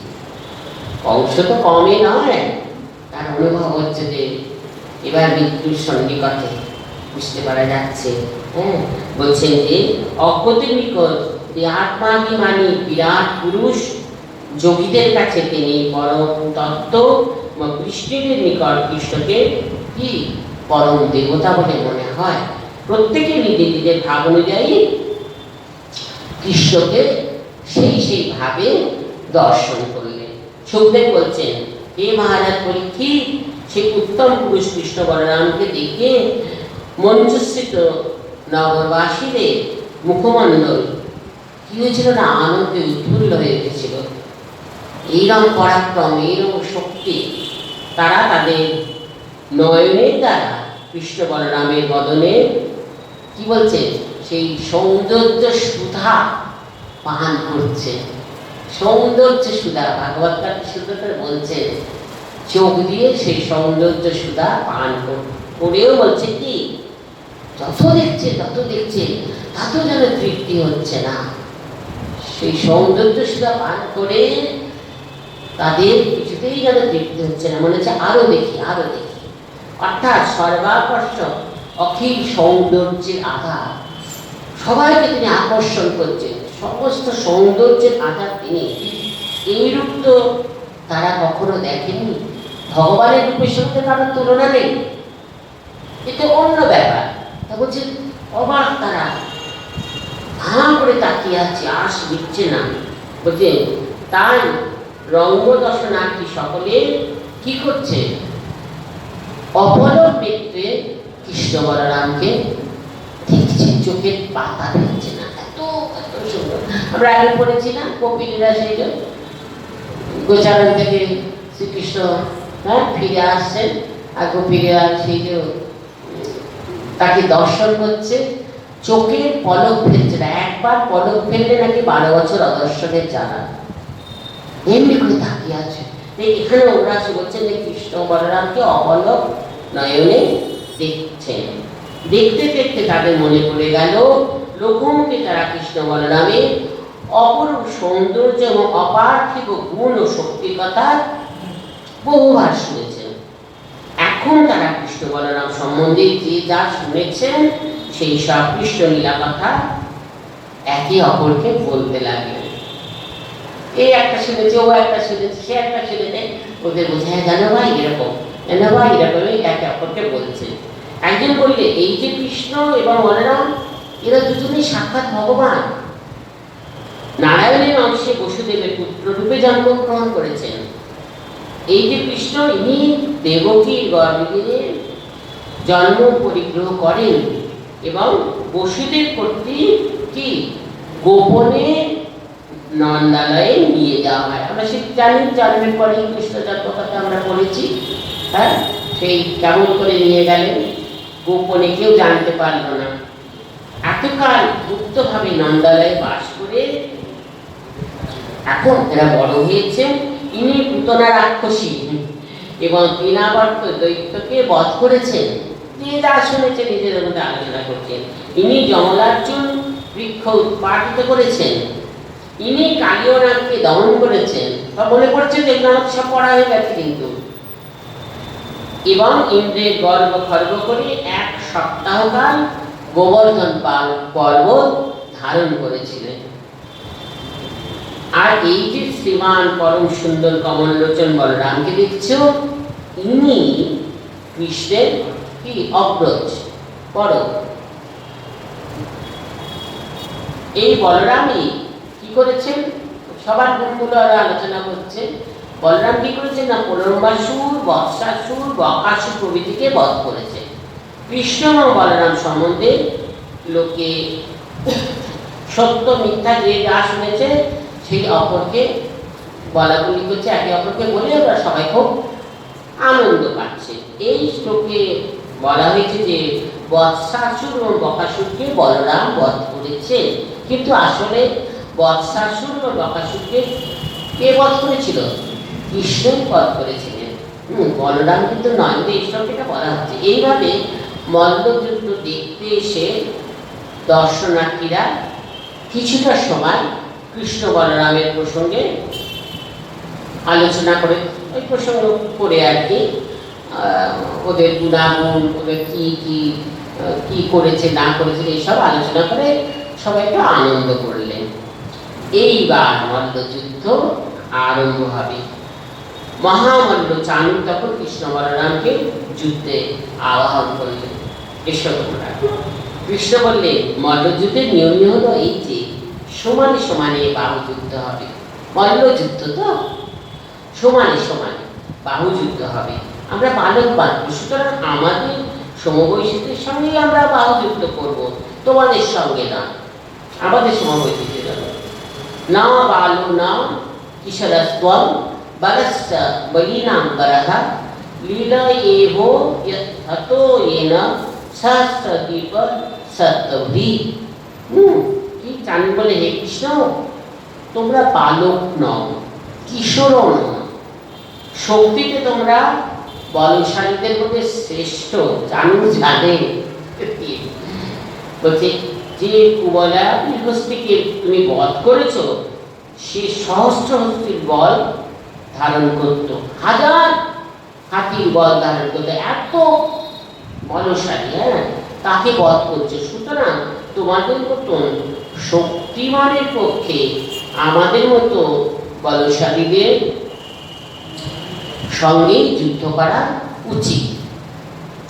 কংস তো কমই নয়, তার অনুভব হচ্ছে যে এবার মৃত্যুর সন্নিকটে, বুঝতে পারা যাচ্ছে। হ্যাঁ, বলছেন যে অজ্ঞতির নিকট আত্মাভিমানী বিরাট পুরুষ যোগীদের কাছে তিনি পরম তত্ত্ব কৃষ্ণের নিকট কৃষ্ণকে কি কি পরম দেবতা বলে মনে হয়। প্রত্যেকে নিজের নিজের ভাব অনুযায়ী কৃষ্ণকে সেই ভাবে দর্শন করলেন। সুখদেব বলছেন, হে মহারাজ পরীক্ষিত, সেই উত্তম পুরুষ কৃষ্ণ বলরামকে দেখে মঞ্চস্থিত নগরবাসীদের মুখমণ্ডল কি হয়েছিল না, আনন্দে উৎফুল্ল হয়ে উঠেছিল। এইরকম পরাক্রম, এইরকম শক্তি তারা তাদের নয়নের দ্বারা কৃষ্ণ বলরামের বদনে কি বলছে, সেই সৌন্দর্য সুধা পান করছে। সৌন্দর্য সুধা, ভাগবত সুধা বলছেন, চোখ দিয়ে সেই সৌন্দর্য সুধা পান করেও বলছে কি, যত দেখছে তত যেন তৃপ্তি হচ্ছে না। সেই সৌন্দর্য সুধা পান করে তাদের কিছুতেই যেন তৃপ্তি হচ্ছে না, মনে হচ্ছে আরো দেখি। অর্থাৎ সর্বাকর্ষক অখিল সৌন্দর্যের আধার, সবাইকে তিনি আকর্ষণ করছেন, সমস্ত সৌন্দর্যের আধার তিনি। এই রূপ তো তারা কখনো দেখেননি। ভগবানের রূপের সঙ্গে কারোর তুলনা নেই, এটা অন্য ব্যাপার। তা বলছে অবাক তারা, হাঁ করে তাকিয়ে আছে, আশ দিচ্ছে না। বলছে তাই রঙ্গ দর্শনার্থী সকলে কি করছে, অপলক নেত্রে কৃষ্ণ বলরামকে দেখছে, চোখের পাতা ফেলছে না, এত সুন্দর। আমরা আগে পড়েছি না, কপিলেরা সেই গোচারণ থেকে শ্রীকৃষ্ণ ফিরে আসছেন, আর গোপীরা সেই যে তাকে দর্শন করছে, চোখের পলক ফেলছে না। একবার পলক ফেললে নাকি 12 বছর অদর্শনের জানা। এমনি করে তাকিয়ে আছে। এখানে ওরা বলছেন যে কৃষ্ণ বলরামকে অপলক নয়নে দেখছেন। দেখতে দেখতে তাদের মনে পড়ে গেল লোকমুখে তারা কৃষ্ণ বলরামের অপরূপ সৌন্দর্য এবং অপার্থিব গুণ ও শক্তির কথা বহুবার শুনেছেন। এখন তারা কৃষ্ণ বলরাম সম্বন্ধে যে যা শুনেছেন সেই সব কৃষ্ণ লীলা কথা একে অপরকে বলতে লাগলেন। এই একটা শুনেছে, ও একটা শুনেছে, সে একটা শুনেছে, ওদের বোঝায় জানো ভাই এরকম, একে অপরকে বলছে। একজন বললে এই যে কৃষ্ণ এবং বলরাম এরা দুজনেই সাক্ষাৎ ভগবান, নারায়ণের অংশে বসুদেবের পুত্র রূপে জন্মগ্রহণ করেছেন। এই যে কৃষ্ণ, ইনি দেবকীর গর্ভে জন্ম পরিগ্রহ করেন এবং বসুদেব কর্তৃক কি গোপনে নন্দালয়ে নিয়ে যাওয়া হয়। আমরা সে জানি, জন্মের পরে কৃষ্ণ জন্ম কথা আমরা পড়েছি। হ্যাঁ, সেই কেমন করে নিয়ে গেলেন, গোপনে কেউ জানতে পারল না। এতকাল গুপ্তভাবে নন্দালয়ে বাস করে এখন এরা বড় হয়েছে। ইনি পুতনা রাক্ষসী এবং তৃণাবর্ত দৈত্যকে বধ করেছেন। যে যা শুনেছে নিজের মধ্যে আলোচনা করছেন। ইনি যমলার্জুন বৃক্ষ উৎপাদিত করেছেন। ইনি কালিয়নাথকে দমন করেছেন। বা মনে করছে যে সব পড়া হয়ে গেছে কিন্তু। এবং ইন্দ্রের গর্ব খর্ব করে 1 সপ্তাহকাল গোবর্ধন পর্বত ধারণ করেছিলেন। আর এই যে শ্রীমান পরম সুন্দর কমললোচন বলরামকে দেখছো, ইনি কৃষ্ণের কি অগ্রজ পরম। এই বলরামই কি করেছেন, সবার গুণগুলো আলোচনা করছে। বলরাম কি করেছেন না, প্রলম্বাসুর, বৎসাসুর, বকাসুর প্রভৃতিকে বধ করেছে। কৃষ্ণ এবং বলরাম সম্বন্ধে লোকে সত্য মিথ্যা যে যা শুনেছে সেই অপরকে বলাগুলি করছে, একে অপরকে বলে ওরা সবাই খুব আনন্দ পাচ্ছে। এই শ্লোকে বলা হয়েছে যে বৎসাসুর এবং বকাসুরকে বলরাম বধ করেছে, কিন্তু আসলে বৎসাসুর এবং বকাসুরকে কে বধ করেছিল? কৃষ্ণই বধ করেছিলেন। বলরাম কিন্তু নয়, এই শ্লোকটা বলা হচ্ছে। এইভাবে মল্লযুদ্ধ দেখতে এসে দর্শনার্থীরা কিছুটা সময় কৃষ্ণ বলরামের প্রসঙ্গে আলোচনা করে, ওই প্রসঙ্গ করে আর কি, ওদের গুণাগুণ, ওদের কি করেছে না করেছে এইসব আলোচনা করে সবাই একটু আনন্দ করলেন। এইবার মল্লযুদ্ধ আরম্ভ হবে। মহামল্ল চানু তখন কৃষ্ণ বলরামকে যুদ্ধে আহ্বান করলেন, এসো তোমরা। কৃষ্ণ বললেন, মল্লযুদ্ধের নিয়মই হলো এই যে সমানে সমানে বাহু যুদ্ধ হবে। মল্লযুদ্ধ তো সমানে সমানে বাহু যুদ্ধ হবে। আমরা বালক বাঁধব, সুতরাং আমাদের সমবয়সীদের সঙ্গেই আমরা বাহু যুদ্ধ করব, তোমাদের সঙ্গে না, আমাদের সমবয়সীদের জন্য না। বালো না কিশোরস্ত্বম বলশ্চ বলীনাম বরহা লীলা এভো হতো येन সহস্রদীপ সত্যভি। কি জানি বলে, হে কৃষ্ণ, তোমরা বালক নও, কিশোরও নও, শক্তিতে তোমরা বলশালীদের মধ্যে শ্রেষ্ঠ। জানু জানে বলছে, যে কুবলা হস্তিকে তুমি বধ করেছ, সে সহস্র হস্তির বল ধারণ করত, হাজার হাতির বল ধারণ করত, এত বলশালী। হ্যাঁ, তাকে বধ করছে। সুতরাং তোমাদের মতন শক্তিমানের পক্ষে আমাদের মতো বলশালীদের সঙ্গে যুদ্ধ করা উচিত।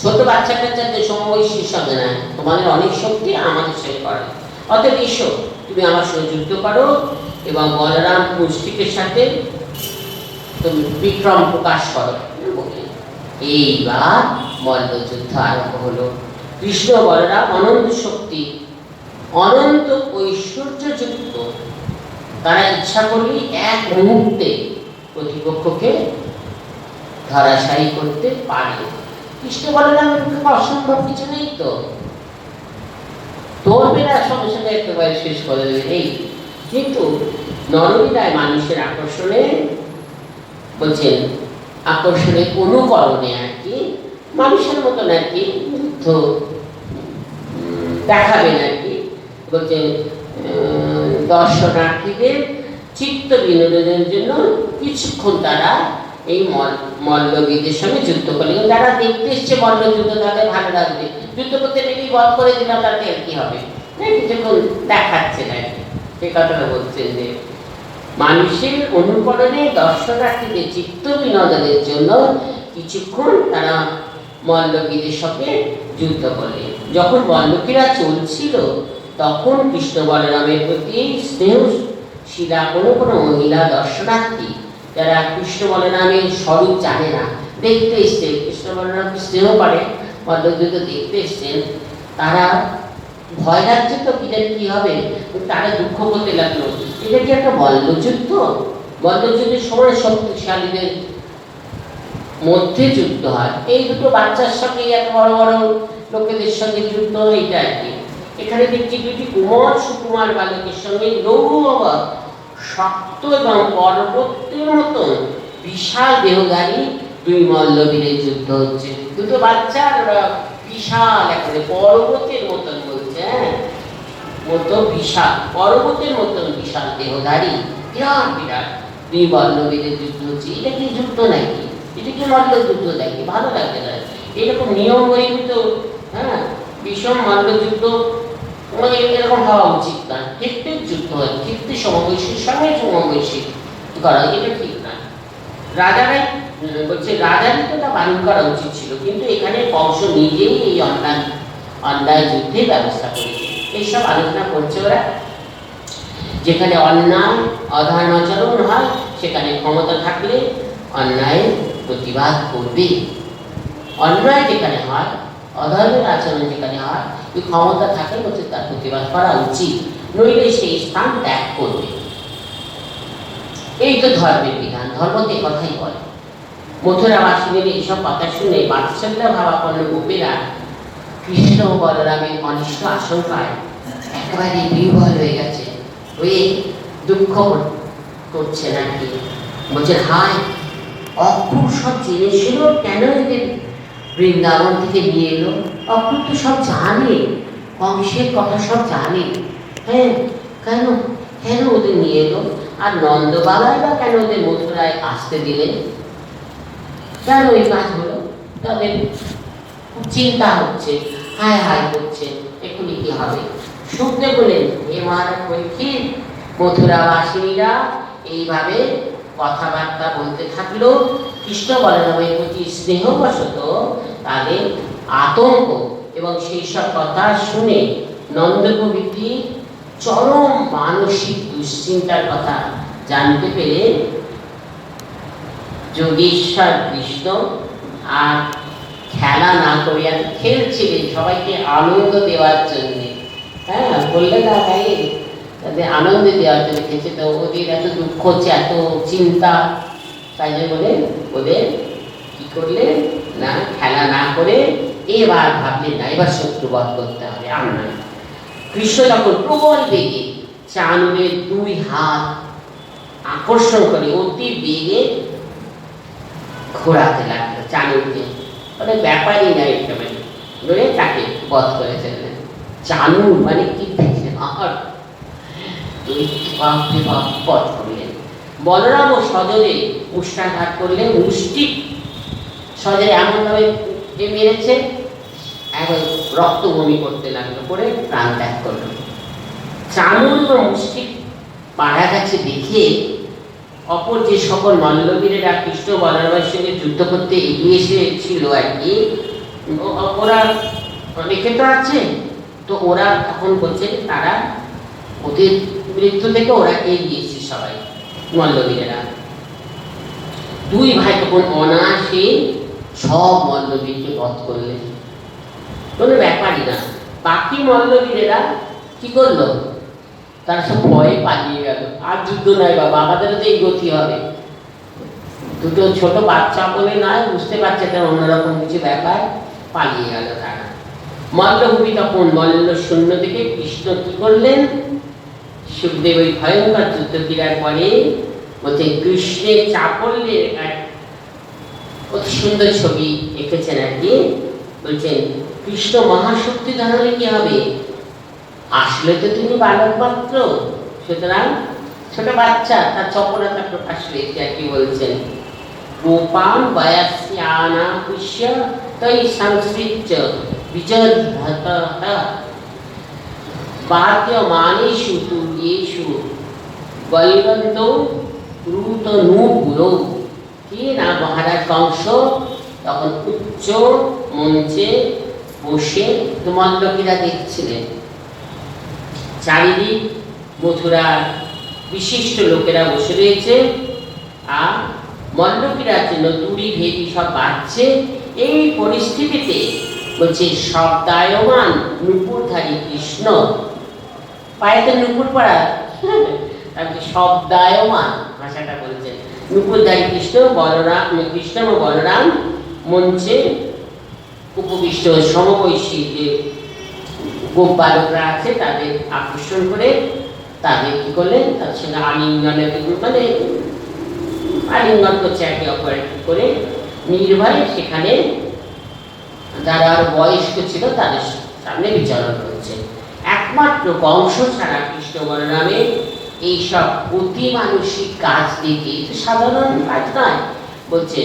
ছোট বাচ্চা কাচ্চাদের সমবয়সীর সঙ্গে না, তোমাদের অনেক শক্তি, আমাদের সঙ্গে করে। অতএব এসো, তুমি আমার সঙ্গে যুদ্ধ করো এবং বলরাম পুষ্টিকের সাথে তুমি বিক্রম প্রকাশ করো। এইবার মল্লযুদ্ধ আরম্ভ হলো। কৃষ্ণ বলরাম অনন্ত শক্তি, অনন্ত ঐশ্বর্যযুক্ত, তারা ইচ্ছা করলে এক মুহূর্তে প্রতিপক্ষকে ধরাশায়ী করতে পারে। কৃষ্ণ বলরাম অসম্ভব কিছু নেই তো, তোর বেলা সঙ্গে সঙ্গে একেবারে শেষ করে দেবে এই। কিন্তু নরবীরায় মানুষের আকর্ষণে বলছেন, আকর্ষণে অনুকরণে আর কি, মানুষের মতন আর কি যুদ্ধ দেখাবেন আর কি। বলছেন, দর্শনার্থীদের চিত্ত বিনোদনের জন্য কিছুক্ষণ তারা এই মল্লবীদের সঙ্গে যুদ্ধ করলে, যারা দেখতে এসছে মল্লযুদ্ধ তাদের ভালো লাগবে। যুদ্ধ করতে নেমেই বধ করে দিলাম, তাতে আর কি হবে, কিছুক্ষণ দেখাচ্ছে না। সে কথাটা বলছেন যে মানুষের অনুকরণে দর্শনার্থীদের চিত্ত বিনোদনের জন্য কিছুক্ষণ তারা মল্লবীদের সঙ্গে যুদ্ধ করলেন। যখন মল্লবীরা চলছিল, তখন কৃষ্ণ বলরামের প্রতি স্নেহশীলা কোনো কোনো মহিলা দর্শনার্থী, যারা কৃষ্ণ বলরামের স্বরূপ জানে না, দেখতে এসছেন, কৃষ্ণ বলরামকে স্নেহ করে, মল্লযুদ্ধ দেখতে এসছেন, তারা ভয় লাগছে তো কি হবে, তারা দুঃখ করতে লাগলো। এটা কি একটা মল্লযুদ্ধ? মল্লযুদ্ধের সময় শক্তিশালীদের মধ্যে যুদ্ধ হয়, এই দুটো বাচ্চার সঙ্গে এত বড় বড় লোকেদের সঙ্গে যুদ্ধ, এইটা আর কি। এখানে দেখছি দুটি কুমার সুকুমার বালকের সঙ্গে লৌহ শক্ত এবং পর্বতের মতন বিশাল দেহধারী দুই মল্লবীরের যুদ্ধ হচ্ছে। দুটো বাচ্চার বিশাল একেবারে পর্বতের মতন বলছে, হ্যাঁ, মতো বিশাল পর্বতের মতন বিশাল দেহধারী বিরাট বিরাট দুই মল্লবীরের যুদ্ধ হচ্ছে। এটা কি যুদ্ধ নাকি? এটা কি মল্লযুদ্ধ নাকি? ভালো লাগছে না এরকম নিয়ম বহির্ভূত, হ্যাঁ, বিষম মল্লযুদ্ধ এরকম হওয়া উচিত না। ঠিক ঠিক যুদ্ধ হয়, ঠিক ঠিক সমবয়সীর সঙ্গে সমবয়সী করা, এটা ঠিক না। রাজারাই বলছে, রাজারই তো তা বারণ করা উচিত ছিল, কিন্তু এখানে কংস নিজেই এই অন্যায় যুদ্ধের ব্যবস্থা করেছে। এইসব আলোচনা করছে ওরা। যেখানে অন্যায় অধর্মাচরণ হয়, সেখানে ক্ষমতা থাকলে অন্যায়ের প্রতিবাদ করবে। অন্যায় যেখানে হয়, অধর্মের আচরণ যেখানে হয়, এই ক্ষমতা থাকলে বলছে তার প্রতিবাদ করা উচিত, নইলে সেই স্থান ত্যাগ করবে। এই তো ধর্মের বিধান, ধর্মকে কথাই বলে। মথুরাবাসীদের এইসব কথা শুনে বাৎসল্য ভাবাপন্ন গোপীরা কৃষ্ণ বলরামের অনিষ্ট আশঙ্কায় একেবারে বিহ্বল হয়ে গেছে, হয়ে দুঃখ করছে নাকি। বলছে, হায়, অক্রূর সব জেনেছিল, কেন এদের বৃন্দাবন থেকে নিয়ে এলো? অক্রূর তো সব জানে, কংসের কথা সব জানে, হ্যাঁ, কেন কেন ওদের নিয়ে এলো? আর নন্দবালাই বা কেন ওদের মথুরায় আসতে দিলেন? কেন এই কাজ হলো? তাদের চিন্তা হচ্ছে, হায় হায় করছে, এক্ষুনি কি হবে। শুনতে বলেন, এ মহারাজ পরীক্ষিত, মথুরাবাসীরা এইভাবে কথাবার্তা বলতে থাকলো। কৃষ্ণ বলরামের প্রতি স্নেহবশত তাদের আতঙ্ক এবং সেই সব কথা শুনে নন্দ প্রভৃতি চরম মানসিক দুশ্চিন্তার কথা জানতে পেরে যোগেশ্বর কৃষ্ণ আর খেলা না করে আর খেলছিলেন সবাইকে আনন্দ দেওয়ার জন্যে। হ্যাঁ, বললে না তাই তাদের আনন্দ দেওয়ার জন্য খেলছে। তো ওদের এত দুঃখ হচ্ছে, এত চিন্তা, তাই জন্য বলে ওদের কি করলে না, খেলা না করে এবার ভাবলেন না এবার শত্রুবধ করতে হবে। আর নয়, কৃষ্ণ তখন প্রবল বেগে চানুরের দুই হাত আকর্ষণ করে অতি বেগে ঘোরাতে লাগলো চানুরকে। মানে ব্যাপারই নাই, একেবারে ধরে তাকে বধ করে ফেললেন। চানুর মানে কি আর দুই বাপরে বাপ বধ করলেন। বলরাম ও সজরে মুষ্টাঘাত করলে মুষ্টি সজরে এমনভাবে যে মেরেছে এখন রক্ত বমি করতে লাগলো, করে প্রাণ ত্যাগ করলো। চানুর ও মুষ্টি পাড়া গেছে দেখে অপর যে সকল মল্লবীরেরা কৃষ্ণ বলরামের সঙ্গে যুদ্ধ করতে এগিয়ে এসেছিল আর কি, ওরা অনেকে তো আছে, তো ওরা তখন বলছে তারা ওদের মৃত্যু থেকে ওরা এগিয়েছে সবাই মল্লবীরেরা। দুই ভাই তখন অনায়াসে সব মল্লবীরকে বধ করলেন, কোনো ব্যাপারই না। বাকি মল্লবীরেরা কি করলো, তারা সব ভয়ে পালিয়ে গেল। আর যুদ্ধ নয় বাবা, আমাদেরও তো এই গতি হবে। দুটো ছোট বাচ্চা বলে নয়, বুঝতে পারছে তার অন্যরকম কিছু ব্যাপার, পালিয়ে গেল তারা। মল্লভূমি তখন মল্ল শূন্য থেকে কৃষ্ণ কি করলেন, সুখদেব ওই ভয়ঙ্কর যুদ্ধ ক্রীড়ার পরে বলছেন কৃষ্ণের চাপল্যের এক অতি সুন্দর ছবি এঁকেছেন আর কি। বলছেন কৃষ্ণ মহাশক্তি ধারণে কি হবে, আসলে তো তুমি বালক মাত্র, সুতরাং ছোট বাচ্চা, তার চপলতা প্রকাশ পেয়েছে আর কি। বলছেন রূপাম বয়স্যানা পুষ্য তৈ সংসৃজ্য বিজয়ধতঃ বাদ্যমানেষু তুল্যেষু বলবন্তৌ রূতনূপুরৌ। কি না, মহারাজ কংস তখন উচ্চ মঞ্চে বসে মল্লবীরা দেখছিলেন। চারিদিক মথুরার বিশিষ্ট লোকেরা বসে রয়েছে আর মল্লবীরার জন্য তুড়ি ভেদি সব বাজছে। এই পরিস্থিতিতে বলছে শব্দায়মান নুপুরধারী কৃষ্ণ, পায়ে তো নুপুর পড়া, তারপরে শব্দায়মান ভাষাটা বলছেন। নুপুরধারী কৃষ্ণ কৃষ্ণ ও বলরাম মঞ্চে উপবিষ্ট সমবয়সী যে গোপ বালকরা আছে তাদের আকর্ষণ করে তাদের কি করলেন, তার সঙ্গে আলিঙ্গন করছে একে অপর করে নির্ভয়ে সেখানে যারা আর বয়স্ক ছিল তাদের সামনে বিচরণ করছে। একমাত্র কংস ছাড়া কৃষ্ণ বলরামের এইসব অতি মানসিক কাজ দেখে, সাধারণ কাজ নয়, বলছে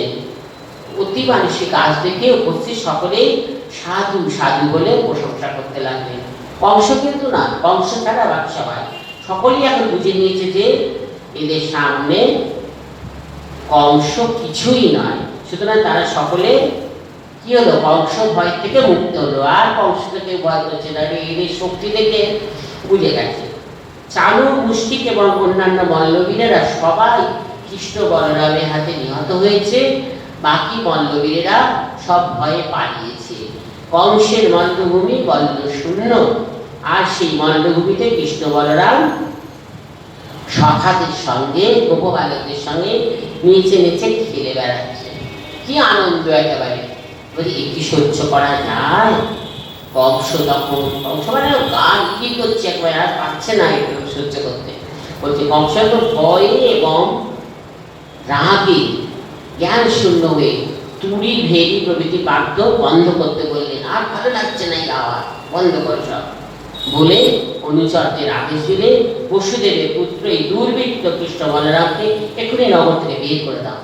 অতি মানসিক কাজ দেখে উপস্থিত সকলেই সাধু সাধু বলে প্রশংসা করতে লাগলেন। কংস কিন্তু না, কংস ছাড়া বাকি সবাই সকলেই এখন বুঝে নিয়েছে যে এদের সামনে কংস কিছুই নয়। সুতরাং তারা সকলে কি হলো, কংস ভয় থেকে মুক্ত হলো, আর কংস থেকে ভয় করছে না, এদের শক্তি থেকে বুঝে গেছে। চালু মুষ্টিক এবং অন্যান্য মল্লবীরেরা সবাই কৃষ্ণ বলরামের হাতে নিহত হয়েছে। বাকি মল্লবীরেরা সব ভয়ে পালিয়েছে। কংসের মল্লভূমি মল্ল শূন্য, আর সেই মল্লভূমিতে কৃষ্ণ বলরাম সখাদের সঙ্গে গোপবালকদের সঙ্গে নিচে নিচে খেলে বেড়াচ্ছে। কি আনন্দ একেবারে, বলি একটি সহ্য করা যায়? কংস তখন, কংস মানে গান কি করছে একবার, আর পারছে না এগুলো সহ্য করতে। বলছে কংস তো ভয়ে এবং রাগে জ্ঞান শূন্য হয়ে তুড়ি ভেরি প্রভৃতি বাদ্য বন্ধ করতে বললেন। আর ভালো লাগছে না এই আওয়াজ, বন্ধ করো সব বলে অনুচরদের আদেশ দিলে বসুদেবের পুত্র এই দুর্বৃত্ত কৃষ্ণ বলরামকে এক্ষুনি নগর থেকে বের করে দাও,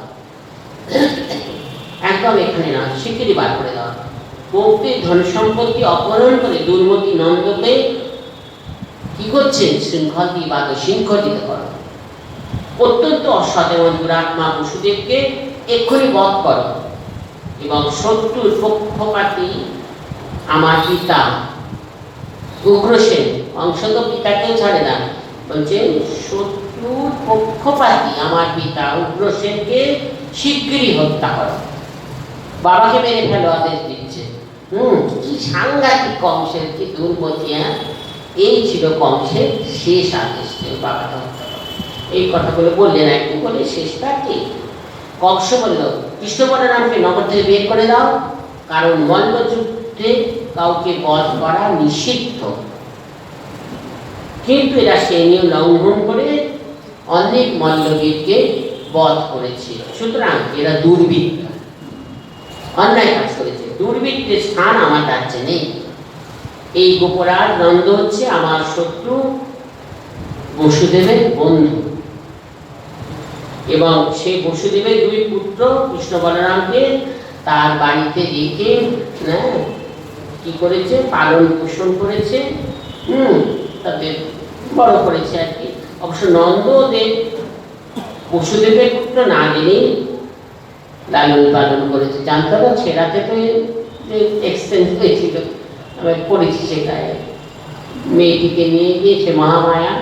একদম এখানে না, শিগগিরই বার করে দাও। কৌক্তির ধন সম্পত্তি অপহরণ করে দুর্মতি নন্দকে কি করছেন, শৃঙ্খল দিয়ে বাদ শৃঙ্খলিত করো। অত্যন্ত অসৎ এবং দুরাত্মা বসুদেবকে এক্ষুনি বধ করো, এবং শত্রুর পক্ষপাতী আমার পিতা উগ্রসেন, অংশ তো পিতাকেও ছাড়ে না, বলছে শত্রুর পক্ষপাতী আমার পিতা উগ্রসেনকে শীঘ্রই হত্যা করো, বাবাকে মেরে ফেলো আদেশ দিচ্ছে। কি সাংঘাতিক কংসের, কি দুর্গতি! এই ছিল কংসের শেষ আদেশ, বাবাকে হত্যা করো। এই কথাগুলো বললেন একটু বলে শেষটা কি? কংস বলল, কৃষ্ণ বলরামকে নগর থেকে বের করে দাও, কারণ মল্লযুদ্ধে কাউকে বধ করা নিষিদ্ধ। কিন্তু এরা সেই নিয়ম লঙ্ঘন করে অনেক মল্লবীরকে বধ করেছে, সুতরাং এরা দুর্বৃত্ত, অন্যায় কাজ করেছে। দুর্বৃত্তের স্থান আমার রাজ্যে নেই। এই গোপরাজ নন্দ হচ্ছে আমার শত্রু বসুদেবের বন্ধু, এবং সেই বসুদেবের দুই পুত্র কৃষ্ণ বলরামকে তার বাড়িতে রেখে কি করেছে, পালন পোষণ করেছে, তাদের বড় করেছে আর কি। অবশ্য নন্দদেব বসুদেবের পুত্র না জেনেই লালন পালন করেছে, জানতো না, ছেড়াতে তো এক্সচেঞ্জ হয়েছিল, আমি পড়েছি সেটাই। মেয়েটিকে নিয়ে গিয়েছে মহামায়া,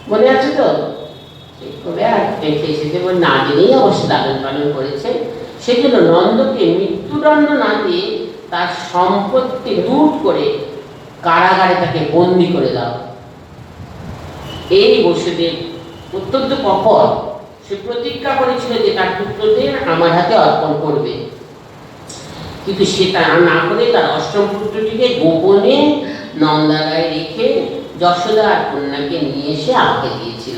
মনে আছে তো? দেখে এসেছে, না জেনেই অবশ্য লালন পালন করেছে। সেজন্য নন্দকে মৃত্যুদণ্ড না দিয়ে তার সম্পত্তি লুট করে কারাগারে তাকে বন্দি করে দাও। এই বসুদেব অত্যন্ত কপট, সে প্রতিজ্ঞা করেছিল যে তার পুত্রদের আমার হাতে অর্পণ করবে, কিন্তু সে তা না করে তার অষ্টম পুত্রটিকে গোপনে নন্দালয়ে রেখে যশোদা আর কন্যাকে নিয়ে এসে আমাকে দিয়েছিল।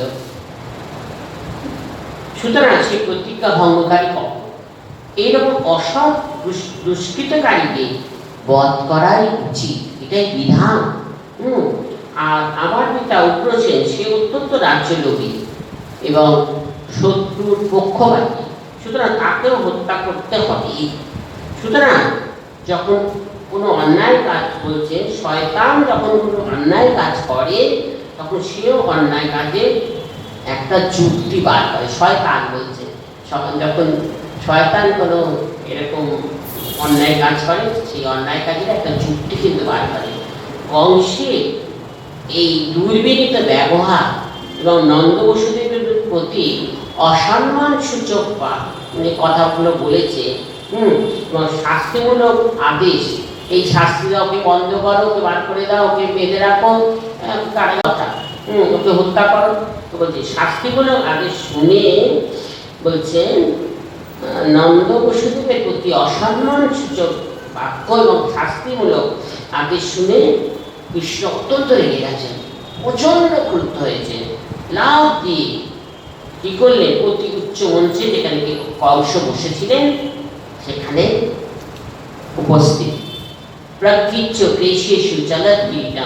সুতরাং সে প্রতিজ্ঞা ভঙ্গকারী কপট। এইরকম অসৎ দুষ্কৃতকারীকে বধ করাই উচিত, এটাই বিধান। আর আমার পিতা উগ্রসেন, সে অত্যন্ত রাজ্যলোভী এবং শত্রুর পক্ষপাতী, সুতরাং তাকেও হত্যা করতে হবে। সুতরাং যখন কোনো অন্যায় কাজ বলছে, শয়তান যখন কোনো অন্যায় কাজ করে তখন সেও অন্যায় কাজে একটা যুক্তি বার করে। শয়তান বলছে, যখন শয়তান কোনো এরকম অন্যায় কাজ করে, সেই অন্যায় কাজের একটা যুক্তি কিন্তু বার করে। কংসে এই দুর্বিনীত ব্যবহার এবং নন্দ বসুদেবের প্রতি অসম্মান সূচক কথাগুলো বলেছে, এবং শাস্তিমূলক আদেশ, এই শাস্তি দাও, ওকে বন্ধ করো, ওকে বার করে দাও, ওকে বেঁধে রাখো, কথা ওকে হত্যা করো, তো বলছে শাস্তিমূলক আদেশ শুনে বলছে নন্দ বসুদেবের প্রতি অসম্মান সূচক বাক্য এবং শাস্তিমূলক আদেশ শুনে কৃষ্ণ অত্যন্ত রেগে গেছেন, প্রচন্ড ক্রুদ্ধ হয়েছে। লাভ দিয়ে কি করলেন, অতি উচ্চ মঞ্চে যেখানে কংস বসেছিলেন সেখানে উপস্থিত প্রকৃচ্ছ ক্লেশেষু চলত ক্রীডা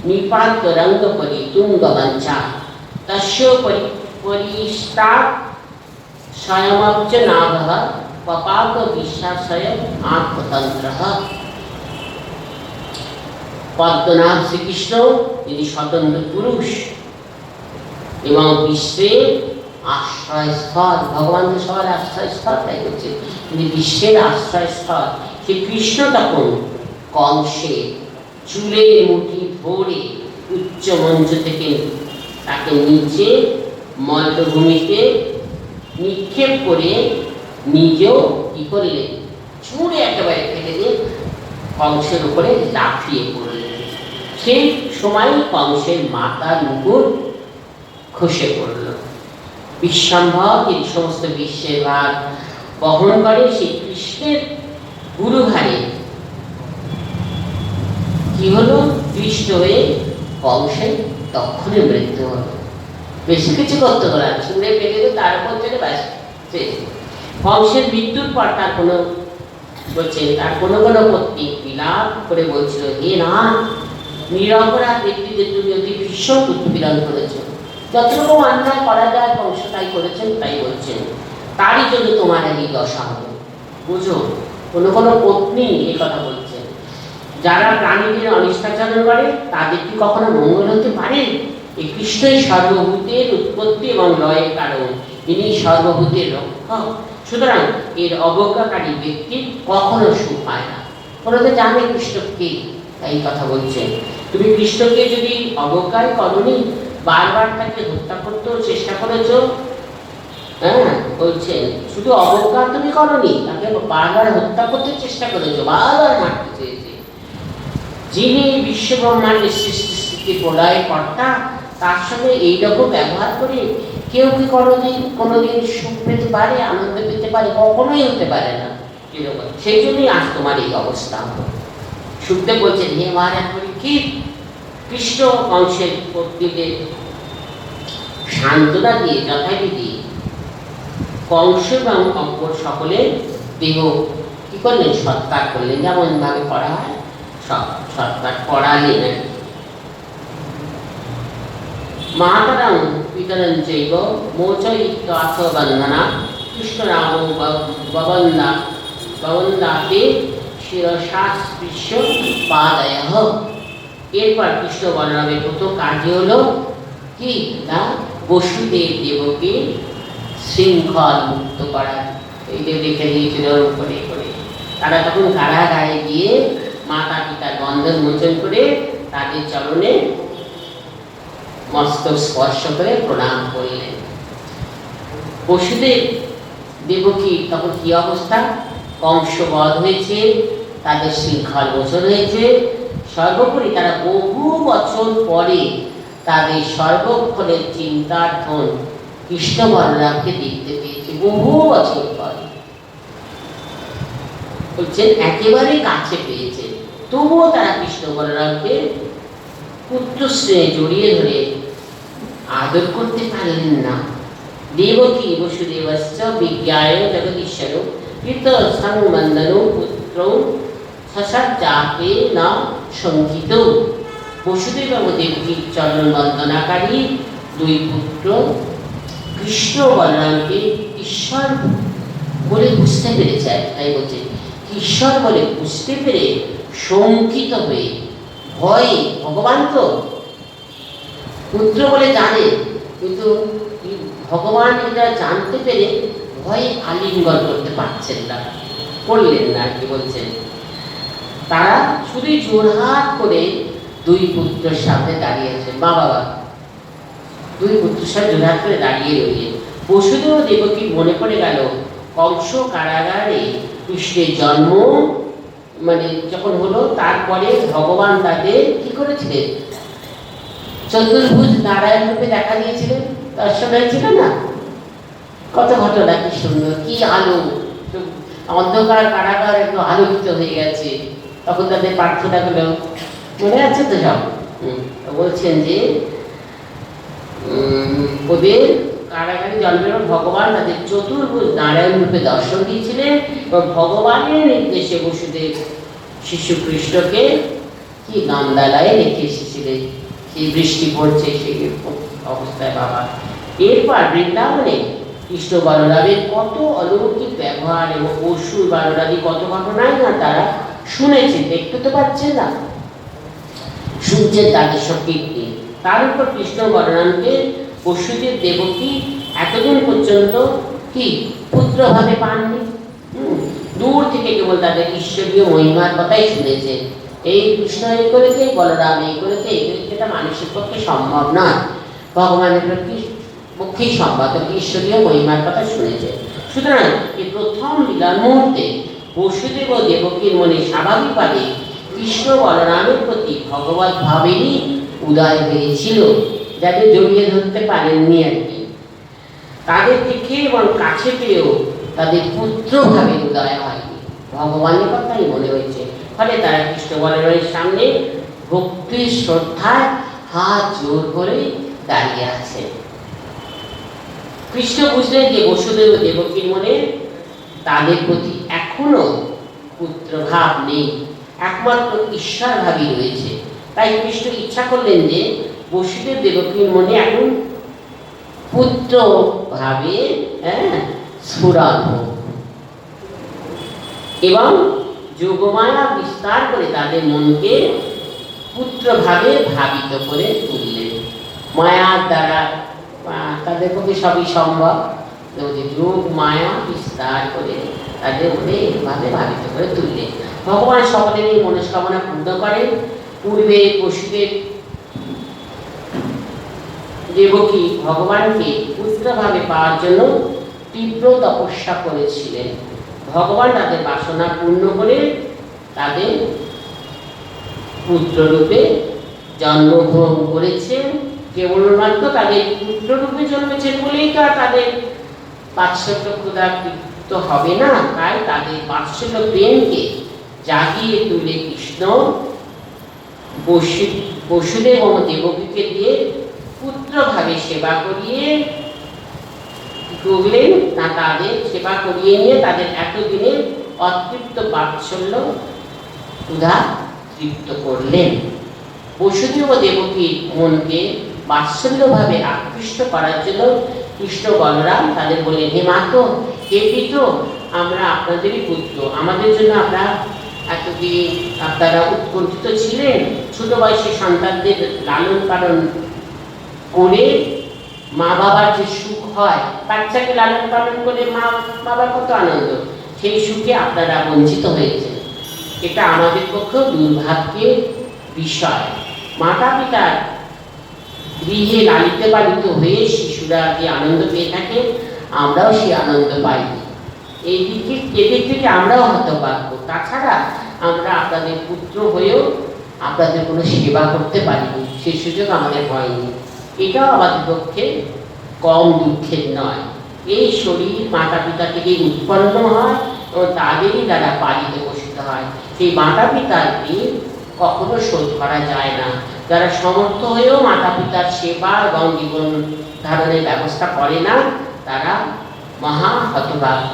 নিপাত রঙ্গ পরি তুঙ্গ বঞ্চা তস্য পরিষ্টাৎ স্বয়মব্জ নাভঃ পপাত বিশ্বাসয় আত্মতন্ত্রঃ। পদ্মনাভ শ্রীকৃষ্ণ তিনি স্বতন্ত্র পুরুষ এবং বিশ্বের আশ্রয়স্থল, ভগবান তো সবার আশ্রয়স্থল, তাই হচ্ছে তিনি বিশ্বের আশ্রয়স্থল। সে কৃষ্ণ তখন কংসে চুলের মুঠি ধরে উচ্চ মঞ্চ থেকে তাকে নিচে মল্লভূমিতে নিক্ষেপ করে নিজেও কি করলেন, ছুঁড়ে একেবারে ফেলে দিয়ে কংসের উপরে লাফিয়ে পড়লেন। সেই সময় কংসের মাথার মুকুট খসে পড়ল। বিশ্বম্ভর এই সমস্ত বিশ্বের ভার বহন করে সেই কৃষ্ণের গুরুভারে কি হলো, দৃষ্ট হয়ে কংসের তক্ষণে মৃত্যু হলো। বেশি কিছু করতে হলো না, ছুঁড়ে ফেলে দিয়ে তার উপর থেকে ব্যাস। কংসের মৃত্যুর পর তার কোনো বলছেন, তার কোনো কোনো পত্নী বিলাপ করে বলছিল, হে না, নিরপরাধ ব্যক্তিদের তুমি অতি ভীষণ উৎপীড়ন করেছ, যত রকম অন্যায় করা যায় কংস তাই করেছেন, তাই বলছেন, তারই জন্য তোমার এই দশা হবে। বুঝো, কোনো কোনো পত্নী এই কথা বলছেন, যারা প্রাণীদের অনিষ্টাচরণ করে তাদের কি কখনো মঙ্গল হতে পারে? এই কৃষ্ণই সর্বভূতের উৎপত্তি এবং লয়ের কারণ, ইনি সর্বভূতের রক্ষক। সুতরাং এর অবজ্ঞাকারী ব্যক্তি কখনো সুখ পায় না। ওরা তো জানে কৃষ্ণকে, এই কথা বলছেন। তুমি কৃষ্ণকে যদি অবজ্ঞায় করনি, বারবার তাকে হত্যা করতেও চেষ্টা করেছো, হ্যাঁ বলছেন, শুধু অবজ্ঞা তুমি করনি, তাকে বারবার হত্যা করতে চেষ্টা করেছো, বারবার মারতে চেয়েছে। যিনি বিশ্ব ব্রহ্মাণ্ডের সৃষ্টি স্থিতি প্রলয় কর্তা, তার সঙ্গে এইরকম ব্যবহার করে কেউ কি কোনোদিন সুখ পেতে পারে, আনন্দ পেতে পারে? কখনোই হতে পারে না। সেই জন্যই আজ তোমার এই অবস্থা। সুখদেব বলছেন, হে মহারাজ পরীক্ষিত, কৃষ্ণ বংশের পত্নীদের সান্ত্বনা দিয়ে যথাবিধি কংস এবং অপর সকলের দেহ কি করলেন? সৎকার করলেন, যেমন ভাবে করা হয় সৎকার করালেন আর কি। মাতারাং পিতরং চৈব মোচয়িত্বাথ বন্ধনা কৃষ্ণরাম ববন্দাতে শিরসাস্পৃশ্য পাদয়ঃ। এরপর কৃষ্ণ বলরামের প্রথম কার্য হলো কি না? বসুদেব দেবকে শৃঙ্খল মুক্ত করা। এই যে দেখে দিয়েছিল করে করে তারা তখন কারাগারে গিয়ে মাতা পিতার বন্ধন মোচন করে তাদের চরণে মস্তক স্পর্শ করে প্রণাম করলেন। বসুদেব দেবকী তখন কি অবস্থা? কংস বধ হয়েছে, তাদের শৃঙ্খল মোচন হয়েছে। সর্বোপরি তারা বহু বছর পরে তাদের সর্বক্ষণের চিন্তার ধন কৃষ্ণ বলরামকে দেখতে পেয়েছে, বহু বছর পরে। বলছেন একেবারে কাছে পেয়েছে, তবুও তারা কৃষ্ণ বলরামকে পুত্র স্নেহে জড়িয়ে ধরে আদর করতে পারলেন না। দেবকী বসুদেবশ্চ বিজ্ঞায় জগদীশ্বর কৃত সংবন্দন পুত্র সসজ্জাতে না শঙ্কিত। বসুদেব এবং দেবকীর চরণ বন্দনাকারী দুই পুত্র কৃষ্ণ বলরামকে ঈশ্বর বলে বুঝতে পেরেছে। তাই বলছে ঈশ্বর বলে বুঝতে পেরে শঙ্কিত হয়ে, ভয়ে, ভগবান তো পুত্র বলে জানে, কিন্তু ভগবান এটা জানতে পেরে ভয়ে আলিঙ্গন করতে পারছেন না, করলেন না কি বলছেন। তারা শুধুই জোরহাত করে দুই পুত্রের সামনে দাঁড়িয়েছেন। বাবা দুই পুত্রের সাথে জোরহাত করে দাঁড়িয়ে রইলেন। বসুদেব দেবকী মনে পড়ে গেল কংস কারাগারে কৃষ্ণের জন্ম যখন হলো, তারপরে ভগবান তাদের কি করেছিলেন? চতুর্ভুজ নারায়ণ রূপে দেখা দিয়েছিলেন, দর্শন হয়েছিল না? কত ঘটনা, কি সুন্দর, কি আলো! অন্ধকার কারাগার একটু আলোকিত হয়ে গেছে। তখন তাদের প্রার্থনা গুলো মনে আছে তো সব। বলছেন যে ওদের কারাগারে জন্মের ভগবান তাদের চতুর্ভুজ নারায়ণ রূপে দর্শন দিয়েছিলেন এবং ভগবানের নির্দেশে বসুদেব শিশু কৃষ্ণকে কি গান্ধালায় রেখে এসেছিলেন। সেই বৃষ্টি পড়ছে সেই অবস্থায় বাবা। এরপর বৃন্দাবনে কৃষ্ণ বলরামের কত অলৌকিক ব্যবহার এবং অসুর বানরাদি কত ঘটনাই না তারা শুনেছে, দেখতে তো পাচ্ছে না, শুনছেন তাদের সব কীর্তি। তার উপর কৃষ্ণ বলরামকে বসুদেব দেবকী এতদিন পর্যন্ত কি পুত্রভাবে পাননি, দূর থেকে কেবল তাদের ঈশ্বরীয় মহিমার কথাই শুনেছেন। এই কৃষ্ণ এই করেছে, বলরাম এই করেছে, এই করেছে, এটা মানুষের পক্ষে সম্ভব নয়, ভগবানের পক্ষেই সম্ভব, ঈশ্বরীয় মহিমার কথা শুনেছে। সুতরাং এই প্রথম লীলার মুহূর্তে বসুদেব ও দেবকীর মনে স্বাভাবিকভাবে কৃষ্ণ বলরামের প্রতি ভগবত ভাবেরই উদয় হয়েছিল, যাদের জড়িয়ে ধরতে পারেননি আর কি। তাদের দেখে এবং কাছে পেয়েও তাদের পুত্র ভাবে উদয় হয়নি, ভগবানের কথাই মনে হয়েছে। ফলে তারা কৃষ্ণ বলরামের সামনে ভক্তির শ্রদ্ধায় হাত জোর করে দাঁড়িয়ে আছে। কৃষ্ণ বুঝলেন যে বসুদেব ও দেবকীর মনে তাদের প্রতি এখনো পুত্রভাব নেই, একমাত্র ঈশ্বর ভাবই রয়েছে। তাই কৃষ্ণ ইচ্ছা করলেন যে বসুদেব দেবকীর মনে এখন পুত্র ভাবে স্ফুরণ হোক এবং যোগমায়া বিস্তার করে তাদের মনকে পুত্রভাবে ভাবিত করে তুললেন। মায়ার দ্বারা তাদের পক্ষে সবই সম্ভব, ওদের যোগ মায়া বিস্তার করে তাদের মনে এইভাবে ভাবিত করে তুললেন। ভগবান সকলেরই মনস্কামনা পূর্ণ করেন। পূর্বে পশুদের দেবকী ভগবানকে পুত্রভাবে পাওয়ার জন্য তীব্র তপস্যা করেছিলেন। ভগবান তাদের বাসনা পূর্ণ করে তাদের পুত্ররূপে জন্মগ্রহণ করেছেন। কেবলমাত্র তাদের পুত্ররূপে জন্মেছেন বলেই তো আর তাদের বাৎসল্য ক্ষুধা তৃপ্ত হবে না। তাই তাদের বাৎসল্য প্রেমকে জাগিয়ে তুলে কৃষ্ণ বসুদেব ও দেবকীকে দিয়ে পুত্রভাবে সেবা করিয়ে করলেন। না তাদের সেবা করিয়ে নিয়ে তাদের এতদিনের অতৃপ্ত বাৎসল্য ক্ষুধা তৃপ্ত করলেন। বসুদেব ও দেবকীর মনকে বাৎসল্যভাবে আকৃষ্ট করার জন্য কৃষ্ণ বলরাম তাদের বললেন, হে মাতো, হে পিত, আমরা আপনাদেরই পুত্র। আমাদের জন্য আমরা এতদিন আপনারা উৎকণ্ঠিত ছিলেন। ছোট বয়সে সন্তানদের লালন পালন করে মা বাবার যে সুখ হয়, বাচ্চাকে লালন পালন করে মা বাবার কত আনন্দ, সেই সুখে আপনারা বঞ্চিত হয়েছেন। এটা আমাদের পক্ষেও দুর্ভাগ্যের বিষয়। মাতা পিতার গৃহে লালিত পালিত হয়ে শিশুরা যে আনন্দ পেয়ে থাকে, আমরাও সেই আনন্দ পাই। এদিক থেকে আমরাও হতভাগ্য। তাছাড়া আমরা আপনাদের পুত্র হয়েও আপনাদের কোনো সেবা করতে পারিনি, সেই সুযোগ আমাদের হয়নি। এটাও আমাদের পক্ষে কম দুঃখের নয়। এই শরীর মাতা পিতা থেকে উৎপন্ন হয় এবং তাদেরই দ্বারা পালিত পোষিত হয়। সেই মাতা পিতার ঋণ কখনো শোধ করা যায় না। যারা সমর্থ হয়েও মাতা পিতার সেবা এবং জীবন ধারণের ব্যবস্থা করে না, তারা মহা হতভাগ্য।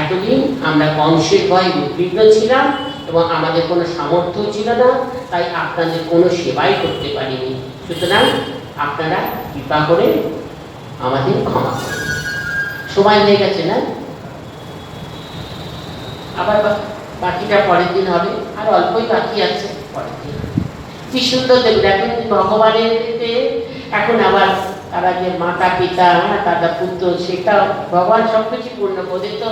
এতদিন আমরা কংসের ভয়ে উদ্বিগ্ন ছিলাম এবং আমাদের কোনো সামর্থ্য ছিল না, তাই আপনাদের কোনো সেবাই করতে পারিনি। সুতরাং আপনারা কৃপা করে আমাদের ক্ষমা করুন। সময় হয়ে গেছে না? আবার বাকিটা পরের দিন হবে, আর অল্পই বাকি আছে। পরের দিন কি সুন্দর দেখুন, এখন ভগবানের এখন আবার তারা যে মাতা পিতা, দাদা পুত্র, সেটা ভগবান সবকিছু পূর্ণ করে। তো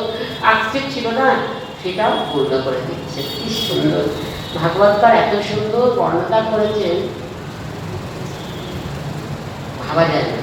আক্ষেপ ছিল না, সেটাও পূর্ণ করে দিচ্ছে। কি সুন্দর ভাগবতকার এত সুন্দর বর্ণনা করেছেন, ভাবা যায় না।